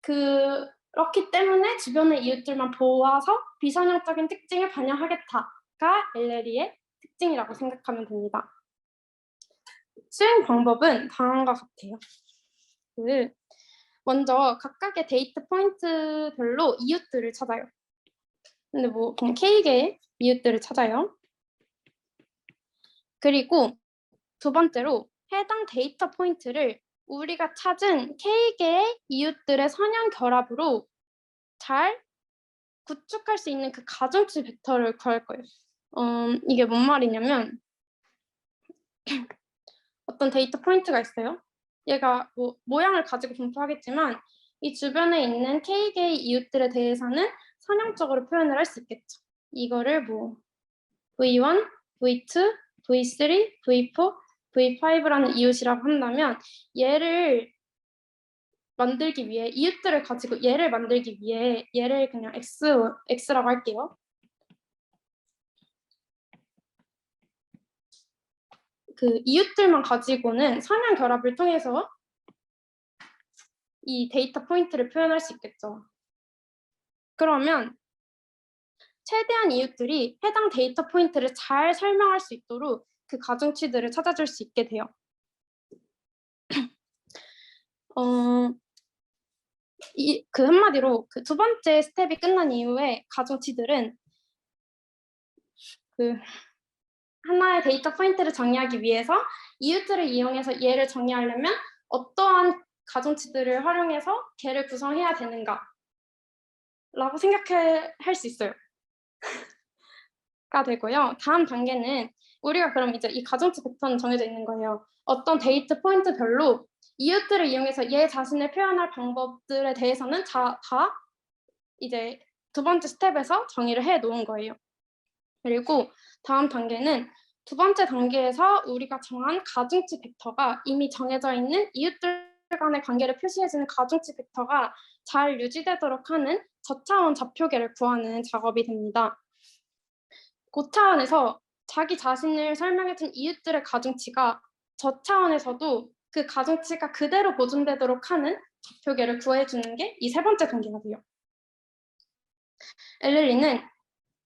그렇기 때문에 주변의 이웃들만 보아서 비선형적인 특징을 반영하겠다가 LLE의 특징이라고 생각하면 됩니다. 수행 방법은 다음과 같아요. 먼저 각각의 데이터 포인트별로 이웃들을 찾아요. 근데 뭐 그냥 K개의 이웃들을 찾아요. 그리고 2번째로 해당 데이터 포인트를 우리가 찾은 K개의 이웃들의 선형 결합으로 잘 구축할 수 있는 그 가중치 벡터를 구할 거예요. 이게 뭔 말이냐면 어떤 데이터 포인트가 있어요. 얘가 뭐 모양을 가지고 분포하겠지만 이 주변에 있는 K개의 이웃들에 대해서는 선형적으로 표현을 할 수 있겠죠. 이거를 뭐 V1, V2, V3, V4, V5라는 이웃이라고 한다면 얘를 만들기 위해 이웃들을 가지고 얘를 만들기 위해 얘를 그냥 X라고 할게요. 그 이웃들만 가지고는 선형 결합을 통해서 이 데이터 포인트를 표현할 수 있겠죠. 그러면 최대한 이웃들이 해당 데이터 포인트를 잘 설명할 수 있도록 그 가중치들을 찾아줄 수 있게 돼요. 그 한마디로 그 2번째 스텝이 끝난 이후에 가중치들은 그 하나의 데이터 포인트를 정의하기 위해서 이웃들을 이용해서 얘를 정의하려면 어떠한 가중치들을 활용해서 걔를 구성해야 되는가 라고 생각할 수 있어요. 가 되고요. 다음 단계는 우리가 그럼 이제 이 가중치 벡터는 정해져 있는 거예요. 어떤 데이터 포인트별로 이웃들을 이용해서 얘 자신을 표현할 방법들에 대해서는 다 이제 2번째 스텝에서 정의를 해 놓은 거예요. 그리고 다음 단계는 2번째 단계에서 우리가 정한 가중치 벡터가 이미 정해져 있는 이웃들 간의 관계를 표시해주는 가중치 벡터가 잘 유지되도록 하는 저차원 좌표계를 구하는 작업이 됩니다. 고차원에서 자기 자신을 설명해준 이웃들의 가중치가 저차원에서도 그 가중치가 그대로 보존되도록 하는 좌표계를 구해주는 게 이 3번째 단계가 돼요. LLE는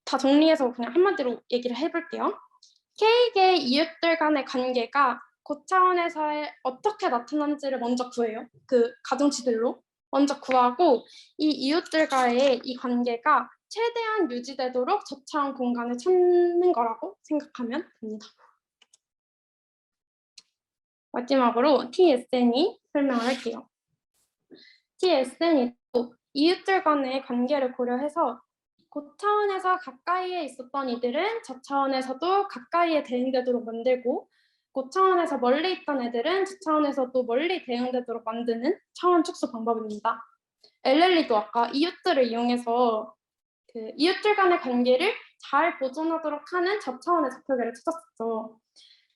다 정리해서 그냥 한마디로 얘기를 해볼게요. K개의 이웃들 간의 관계가 고차원에서 어떻게 나타난지를 먼저 구해요. 그 가중치들로 먼저 구하고 이 이웃들과의 이 관계가 최대한 유지되도록 저차원 공간을 찾는 거라고 생각하면 됩니다. 마지막으로 TSN이 설명을 할게요. TSN이 이웃들 간의 관계를 고려해서 고차원에서 가까이에 있었던 이들은 저차원에서도 가까이에 대응되도록 만들고 고차원에서 멀리 있던 애들은 저차원에서도 멀리 대응되도록 만드는 차원 축소 방법입니다. 엘렐리도 아까 이웃들을 이용해서 그 이웃들 간의 관계를 잘 보존하도록 하는 저차원의 좌표계를 찾았었죠.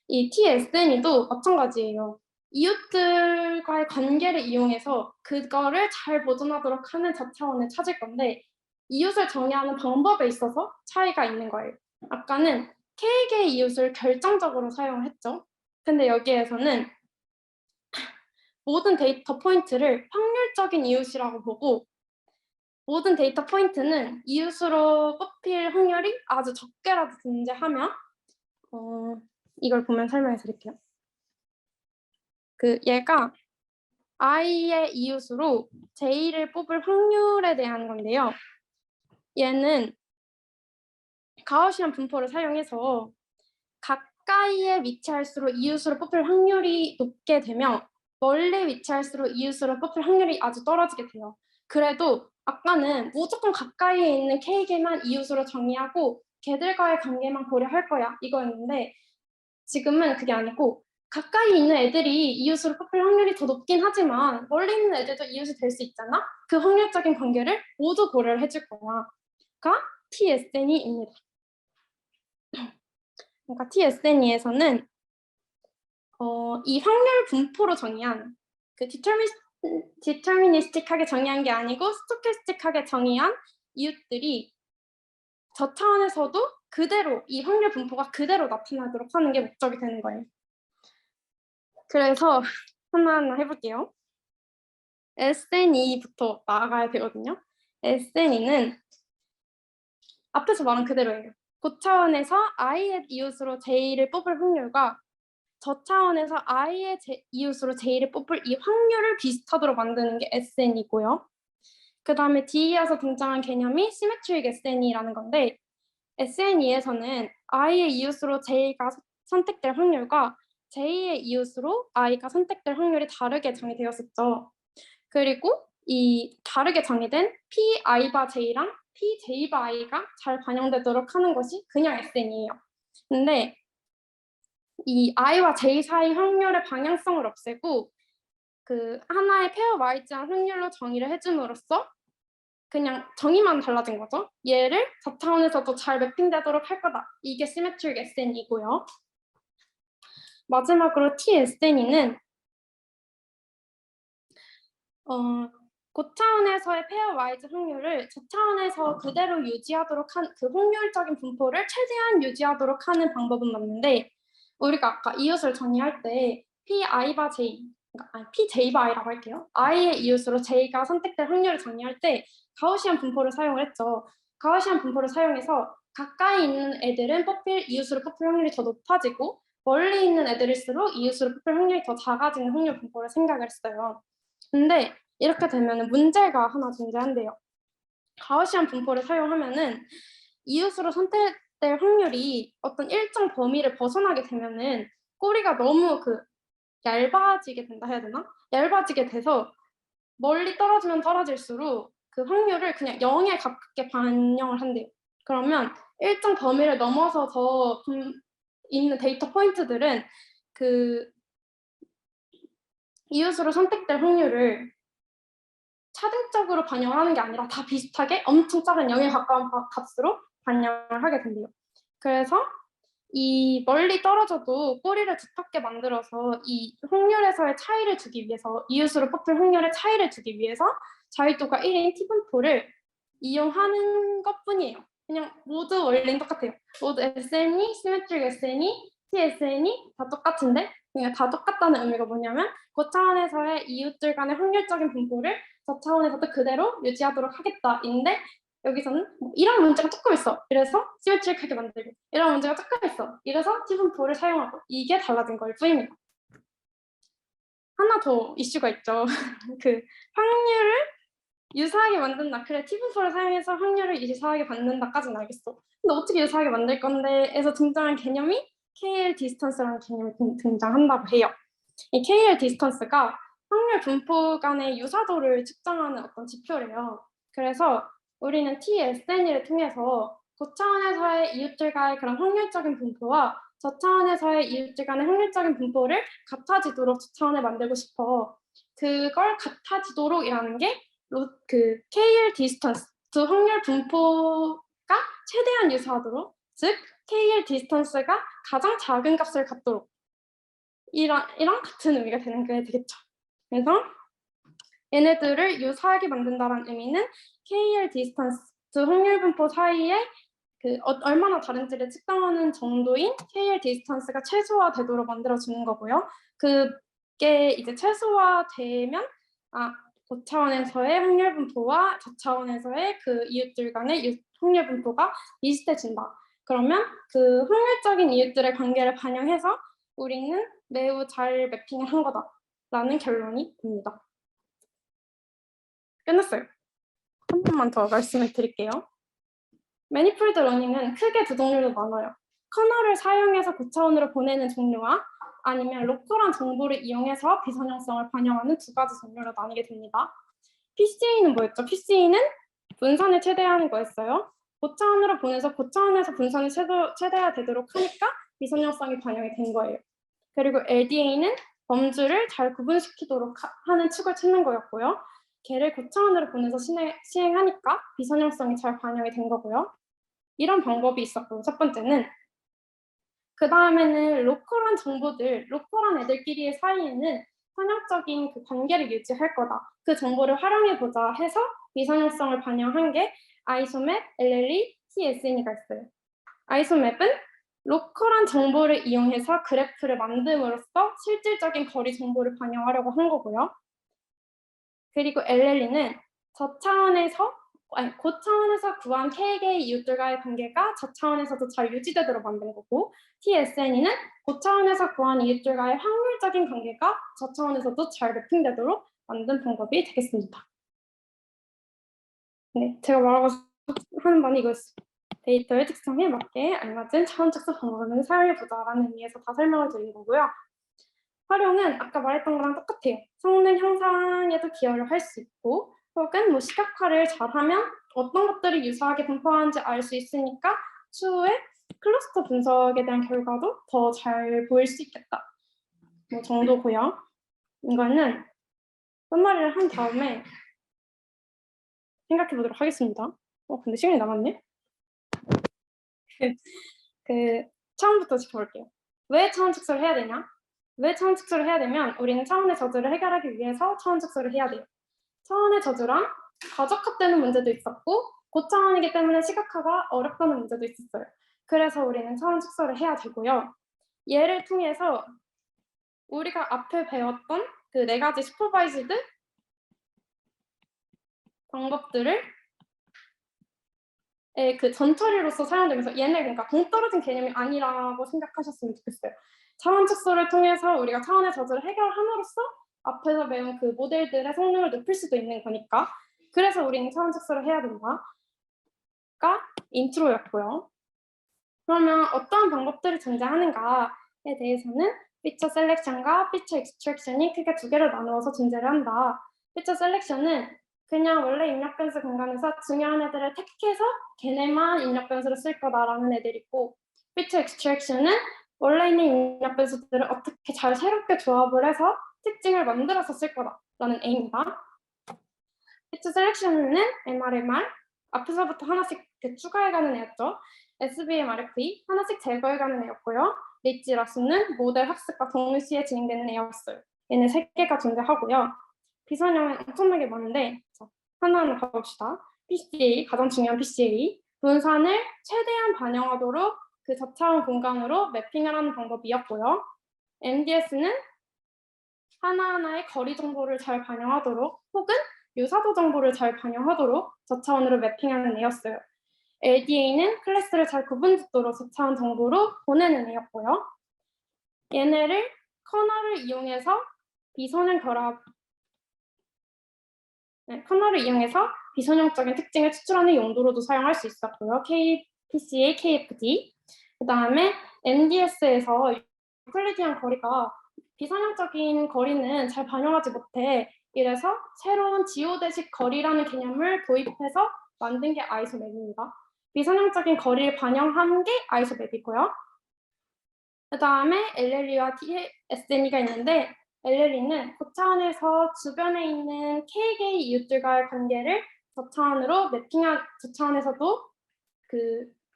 이 TSN이도 마찬가지예요. 이웃들과의 관계를 이용해서 그거를 잘 보존하도록 하는 저차원을 찾을 건데 이웃을 정의하는 방법에 있어서 차이가 있는 거예요. 아까는 K개의 이웃을 결정적으로 사용을 했죠. 근데 여기에서는 모든 데이터 포인트를 확률적인 이웃이라고 보고 모든 데이터 포인트는 이웃으로 뽑힐 확률이 아주 적게라도 존재하면 이걸 보면 설명해 드릴게요. 얘가 i의 이웃으로 j를 뽑을 확률에 대한 건데요. 얘는 가우시안 분포를 사용해서 가까이에 위치할수록 이웃으로 뽑힐 확률이 높게 되며 멀리 위치할수록 이웃으로 뽑힐 확률이 아주 떨어지게 돼요. 그래도 아까는 무조건 가까이에 있는 K개만 이웃으로 정의하고 걔들과의 관계만 고려할 거야 이거였는데 지금은 그게 아니고 가까이 있는 애들이 이웃으로 뽑힐 확률이 더 높긴 하지만 멀리 있는 애들도 이웃이 될 수 있잖아? 그 확률적인 관계를 모두 고려를 해줄 거야가 TSNE입니다. 그러니까 TSNE에서는 이 확률 분포로 정의한 그 디터미니스틱하게 정의한 게 아니고 스토캐스틱하게 정의한 이웃들이 저 차원에서도 그대로 이 확률 분포가 그대로 나타나도록 하는 게 목적이 되는 거예요. 그래서 하나하나 해볼게요. SNE부터 나아가야 되거든요. SNE는 앞에서 말한 그대로예요. 고차원에서 i의 이웃으로 j를 뽑을 확률과 저차원에서 i의 이웃으로 j를 뽑을 이 확률을 비슷하도록 만드는 게 SN이고요. 그 다음에 D에서 등장한 개념이 Symmetric SN이라는 건데 SNE에서는 i의 이웃으로 j가 선택될 확률과 j의 이웃으로 i가 선택될 확률이 다르게 정의되었었죠. 그리고 이 다르게 정의된 Pi 바 J랑 Pj 바 I가 잘 반영되도록 하는 것이 그냥 SN이에요. 근데 이 I와 J 사이 확률의 방향성을 없애고 그 하나의 페어 와이즈한 확률로 정의를 해줌으로써 그냥 정의만 달라진 거죠. 얘를 저차원에서도 잘 매핑되도록 할 거다. 이게 시메트릭 SN이고요. 마지막으로 TSN이는 고차원에서의 페어 와이즈 확률을 저차원에서 그대로 유지하도록 한 그 확률적인 분포를 최대한 유지하도록 하는 방법은 맞는데 우리가 아까 이웃을 정의할 때 Pi 바 J, 그러니까 Pj 바 I라고 할게요. I의 이웃으로 J가 선택될 확률을 정의할 때 가우시안 분포를 사용을 했죠. 가우시안 분포를 사용해서 가까이 있는 애들은 이웃으로 뽑힐 확률이 더 높아지고 멀리 있는 애들일수록 이웃으로 뽑힐 확률이 더 작아지는 확률 분포를 생각을 했어요. 근데 이렇게 되면 문제가 하나 존재한대요. 가우시안 분포를 사용하면은 이웃으로 선택될 확률이 어떤 일정 범위를 벗어나게 되면은 꼬리가 너무 얇아지게 된다 해야 되나? 얇아지게 돼서 멀리 떨어지면 떨어질수록 그 확률을 그냥 0에 가깝게 반영을 한대요. 그러면 일정 범위를 넘어서 더 있는 데이터 포인트들은 그 이웃으로 선택될 확률을 차등적으로 반영을 하는 게 아니라 다 비슷하게 엄청 작은 0에 가까운 값으로 반영을 하게 된대요. 그래서 이 멀리 떨어져도 꼬리를 두텁게 만들어서 이 확률에서의 차이를 주기 위해서 이웃으로 뽑힐 확률의 차이를 주기 위해서 자유도가 1인 T분포를 이용하는 것뿐이에요. 그냥 모두 원리는 똑같아요. 모두 SN이, 시메트릭 SN이, TSN이 다 똑같은데 그냥 다 똑같다는 의미가 뭐냐면 고차원에서의 이웃들 간의 확률적인 분포를 저차원에서도 그대로 유지하도록 하겠다인데 여기서는 이런 문제가 조금 있어. 이래서 시메트릭하게 만들고 이런 문제가 조금 있어. 이래서 T분포를 사용하고 이게 달라진 걸 뿐입니다. 하나 더 이슈가 있죠. 그 확률을 유사하게 만든다. 그래, T분포를 사용해서 확률을 유사하게 만든다까지는 알겠어. 근데 어떻게 유사하게 만들 건데 에서 등장한 개념이 KL 디스턴스라는 개념이 등장한다고 해요. 이 KL 디스턴스가 확률 분포 간의 유사도를 측정하는 어떤 지표래요. 그래서 우리는 TSN을 통해서 고차원에서의 이웃들과의 그런 확률적인 분포와 저차원에서의 이웃들 간의 확률적인 분포를 같아지도록 저차원을 만들고 싶어. 그걸 같아지도록이라는 게 그 KL 디스턴스, 두 확률 분포가 최대한 유사하도록, 즉 KL 디스턴스가 가장 작은 값을 갖도록 이런 같은 의미가 되는 게 되겠죠. 그래서 얘네들을 유사하게 만든다는 의미는 KL 디스턴스, 두 확률 분포 사이에 얼마나 다른지를 측정하는 정도인 KL 디스턴스가 최소화되도록 만들어주는 거고요. 그게 이제 최소화되면 고차원에서의 확률 분포와 저차원에서의 그 이웃들 간의 확률 분포가 비슷해진다. 그러면 그 확률적인 이웃들의 관계를 반영해서 우리는 매우 잘 매핑을 한 거다라는 결론이 됩니다. 끝났어요. 한 번만 더 말씀을 드릴게요. 매니폴드 러닝은 크게 두 종류로 나눠요. 커널을 사용해서 고차원으로 보내는 종류와 아니면 로컬한 정보를 이용해서 비선형성을 반영하는 두 가지 종류로 나뉘게 됩니다. PCA는 뭐였죠? PCA는 분산을 최대화하는 거였어요. 고차원으로 보내서 고차원에서 분산을 최대화되도록 하니까 비선형성이 반영이 된 거예요. 그리고 LDA는 범주를 잘 구분시키도록 하는 축을 찾는 거였고요. 걔를 고차원으로 보내서 시행하니까 비선형성이 잘 반영이 된 거고요. 이런 방법이 있었고, 첫 번째는 그 다음에는 로컬한 정보들, 로컬한 애들끼리의 사이에는 선형적인 그 관계를 유지할 거다. 그 정보를 활용해보자 해서 비선형성을 반영한 게 아이소맵, LLE, TSN이가 있어요. 아이소맵은 로컬한 정보를 이용해서 그래프를 만듦으로써 실질적인 거리 정보를 반영하려고 한 거고요. 그리고 LLE는 고차원에서 구한 K개의 이웃들과의 관계가 저차원에서도 잘 유지되도록 만든 거고, TSNE는 고차원에서 구한 이웃들과의 확률적인 관계가 저차원에서도 잘 매핑되도록 만든 방법이 되겠습니다. 네, 제가 말하고 하는 바는 이거였어요. 데이터의 특성에 맞게 알맞은 차원 측소 방법을 사용해보자라는 의미에서 다 설명을 드린 거고요. 활용은 아까 말했던 거랑 똑같아요. 성능 향상에도 기여를 할 수 있고, 혹은 뭐 시각화를 잘하면 어떤 것들이 유사하게 분포하는지 알 수 있으니까 추후에 클러스터 분석에 대한 결과도 더 잘 보일 수 있겠다. 뭐 정도고요. 이거는 끝말이를 한 다음에 생각해 보도록 하겠습니다. 근데 시간이 남았네. 처음부터 짚어볼게요. 왜 차원 축소를 해야 되냐? 왜 차원 축소를 해야 되면 우리는 차원의 저주를 해결하기 위해서 차원 축소를 해야 돼요. 차원의 저주랑 과적합되는 문제도 있었고 고차원이기 때문에 시각화가 어렵다는 문제도 있었어요. 그래서 우리는 차원 축소를 해야 되고요. 얘를 통해서 우리가 앞에 배웠던 그 4가지 슈퍼바이즈드 방법들을 그 전처리로서 사용되면서 얘네 그러니까 동떨어진 개념이 아니라고 생각하셨으면 좋겠어요. 차원 축소를 통해서 우리가 차원의 저주를 해결함으로써 앞에서 배운 그 모델들의 성능을 높일 수도 있는 거니까. 그래서 우리는 차원 축소를 해야 된다가 인트로였고요. 그러면 어떠한 방법들이 존재하는가에 대해서는 피처 셀렉션과 피처 익스트랙션이 크게 두 개로 나누어서 존재를 한다. 피처 셀렉션은 그냥 원래 입력 변수 공간에서 중요한 애들을 택해서 걔네만 입력 변수로 쓸 거다라는 애들이 있고, 피처 익스트랙션은 원래 있는 입력 변수들을 어떻게 잘 새롭게 조합을 해서 특징을 만들어서 쓸 거다라는 A입니다. 피처 셀렉션은 MRMR, 앞에서부터 하나씩 추가해가는 애였죠. SVM-RFE 하나씩 제거해가는 애였고요. 리치 라수는 모델 학습과 동시에 진행되는 애였어요. 얘는 3개가 존재하고요. 비선형은 엄청나게 많은데 하나하나 가봅시다. PCA, 가장 중요한 PCA. 분산을 최대한 반영하도록 그 저차원 공간으로 매핑을 하는 방법이었고요. MDS는 하나하나의 거리 정보를 잘 반영하도록 혹은 유사도 정보를 잘 반영하도록 저차원으로 매핑하는 애였어요. LDA는 클래스를 잘 구분짓도록 저차원 정보로 보내는 애였고요. 얘네를 커널을 이용해서 비선형적인 특징을 추출하는 용도로도 사용할 수 있었고요. PCA, KFD. 그 다음에 NDS에서 유클리디안 거리가 비선형적인 거리는 잘 반영하지 못해. 이래서 새로운 지오대식 거리라는 개념을 도입해서 만든 게 아이소맵입니다. 비선형적인 거리를 반영한 게 아이소맵이고요. 그 다음에 LLE와 TSNE가 있는데 LLE는 고차원에서 주변에 있는 K개의 이웃들과의 관계를 저차원으로 저차원에서도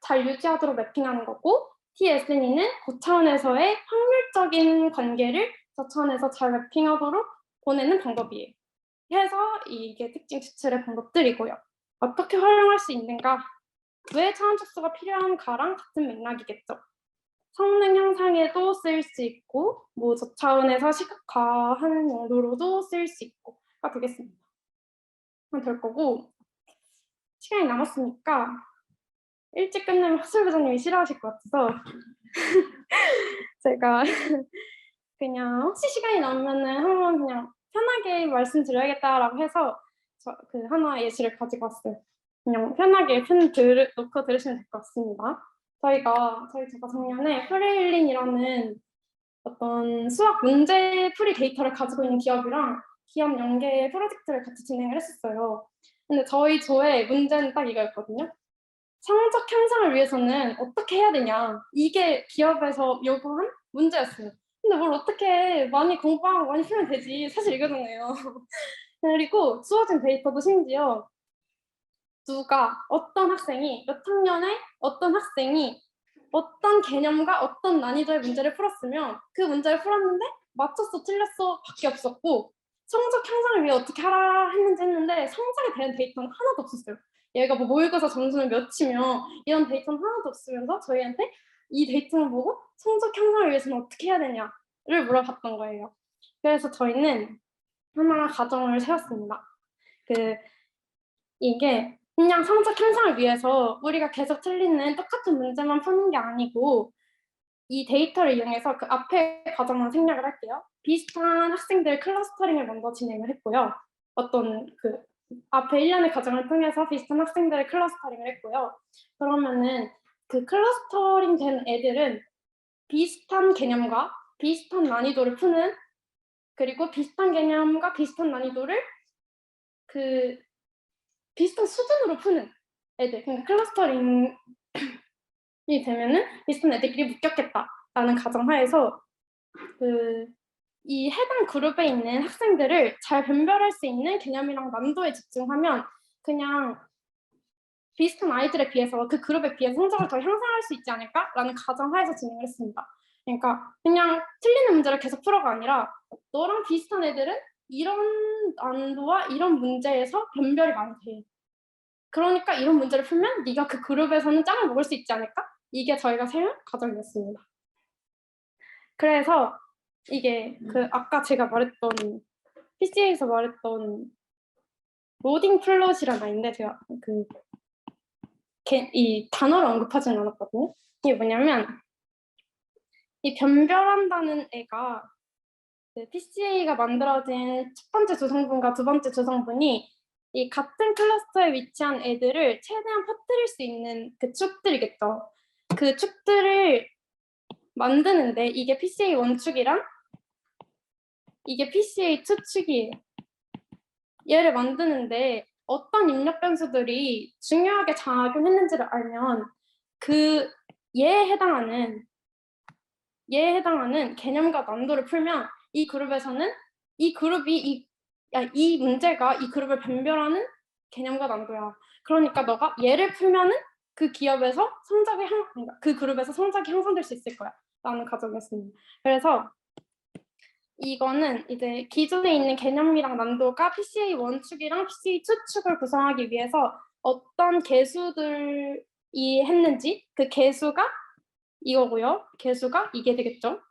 잘 유지하도록 매핑하는 거고 TSNE는 고차원에서의 확률적인 관계를 저차원에서 잘 매핑하도록 보내는 방법이에요. 해서 이게 특징 추출의 방법들이고요. 어떻게 활용할 수 있는가? 왜 차원 촉수가 필요한가랑 같은 맥락이겠죠. 성능 향상에도 쓸 수 있고 뭐 저차원에서 시각화하는 용도로도 쓸 수 있고가 되겠습니다. 될 거고 시간이 남았으니까 일찍 끝내면 학술 부장님이 싫어하실 것 같아서 제가 그냥 혹시 시간이 남으면은 한번 그냥 편하게 말씀드려야겠다라고 해서 그 하나 예시를 가지고 왔어요. 그냥 편하게 놓고 들으시면 될 것 같습니다. 제가 작년에 프레일린이라는 어떤 수학 문제 풀이 데이터를 가지고 있는 기업이랑 기업 연계 프로젝트를 같이 진행을 했었어요. 근데 저희 조의 문제는 딱 이거였거든요. 성적 향상을 위해서는 어떻게 해야 되냐. 이게 기업에서 요구한 문제였어요. 근데 뭘 어떻게 많이 공부하고 많이 풀면 되지. 사실 이거잖아요. 그리고 주어진 데이터도 심지어 어떤 학생이 몇 학년에 어떤 학생이 어떤 개념과 어떤 난이도의 문제를 풀었으면 그 문제를 풀었는데 맞췄어 틀렸어 밖에 없었고 성적 향상을 위해 어떻게 하라 했는데 성적에 대한 데이터는 하나도 없었어요. 얘가 뭐 모의고사 점수는 몇이며 이런 데이터는 하나도 없으면서 저희한테 이 데이터만 보고 성적 향상을 위해서는 어떻게 해야 되냐를 물어봤던 거예요. 그래서 저희는 하나 가정을 세웠습니다. 이게 그냥 성적 향상을 위해서 우리가 계속 틀리는 똑같은 문제만 푸는 게 아니고 이 데이터를 이용해서 그 앞에 과정만 생략을 할게요. 비슷한 학생들 클러스터링을 먼저 진행을 했고요. 앞에 1년의 과정을 통해서 비슷한 학생들의 클러스터링을 했고요. 그러면은 그 클러스터링 된 애들은 비슷한 개념과 비슷한 난이도를 푸는 그리고 비슷한 개념과 비슷한 난이도를 비슷한 수준으로 푸는 애들, 그러니까 클러스터링이 되면은 비슷한 애들끼리 묶였겠다라는 가정하에서 이 해당 그룹에 있는 학생들을 잘 변별할 수 있는 개념이랑 난도에 집중하면 그냥 비슷한 아이들에 비해서 그 그룹에 비해서 성적을 더 향상할 수 있지 않을까라는 가정하에서 진행을 했습니다. 그러니까 그냥 틀리는 문제를 계속 풀어가 아니라 너랑 비슷한 애들은 이런 난도와 이런 문제에서 변별이 많이 돼. 그러니까 이런 문제를 풀면 네가 그 그룹에서는 짱을 먹을 수 있지 않을까? 이게 저희가 세운 과정이었습니다. 그래서 이게 아까 제가 말했던 PC에서 말했던 로딩 플롯이란 말인데 제가 이 단어를 언급하지는 않았거든요. 이게 뭐냐면 이 변별한다는 애가 PCA가 만들어진 첫 번째 주성분과 두 번째 주성분이 이 같은 클러스터에 위치한 애들을 최대한 퍼뜨릴 수 있는 그 축들이겠죠. 그 축들을 만드는데 이게 PCA 원축이랑 이게 PCA 투축이에요. 얘를 만드는데 어떤 입력 변수들이 중요하게 작용했는지를 알면 얘에 해당하는 개념과 난도를 풀면 이 그룹에서는 이 문제가 이 그룹을 변별하는 개념과 난도야. 그러니까 너가 얘를 풀면은 그 기업에서 그러니까 그 그룹에서 성적이 향상될 수 있을 거야. 라는 가정이었습니다. 그래서 이거는 이제 기존에 있는 개념이랑 난도가 PCA 원축이랑 PCA 투축을 구성하기 위해서 어떤 개수들이 했는지 그 개수가 이거고요. 개수가 이게 되겠죠.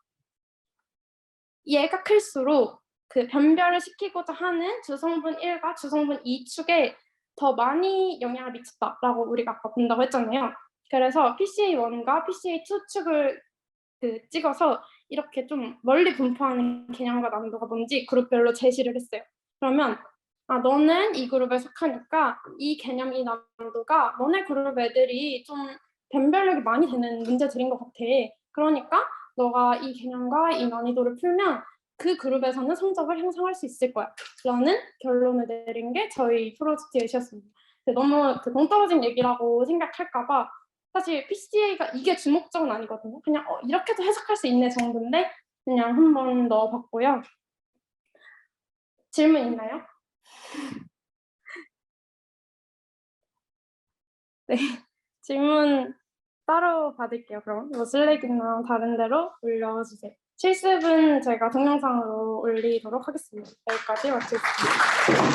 얘가 클수록 그 변별을 시키고자 하는 주성분 1과 주성분 2축에 더 많이 영향을 미쳤다라고 우리가 아까 본다고 했잖아요. 그래서 PCA1과 PCA2축을 찍어서 이렇게 좀 멀리 분포하는 개념과 난도가 뭔지 그룹별로 제시를 했어요. 그러면 너는 이 그룹에 속하니까 이 개념, 이 난도가 너네 그룹 애들이 좀 변별력이 많이 되는 문제들인 것 같아. 그러니까 너가 이 개념과 이 난이도를 풀면 그 그룹에서는 성적을 향상할 수 있을 거야. 라는 결론을 내린 게 저희 프로젝트 예시였습니다. 너무 동떨어진 얘기라고 생각할까 봐 사실 PCA가 이게 주목점은 아니거든요. 그냥 이렇게도 해석할 수 있네 정도인데 그냥 한번 넣어봤고요. 질문 있나요? 네, 질문 따로 받을게요. 그럼 뭐 슬랙이나 다른 데로 올려주세요. 실습은 제가 동영상으로 올리도록 하겠습니다. 여기까지 마치겠습니다.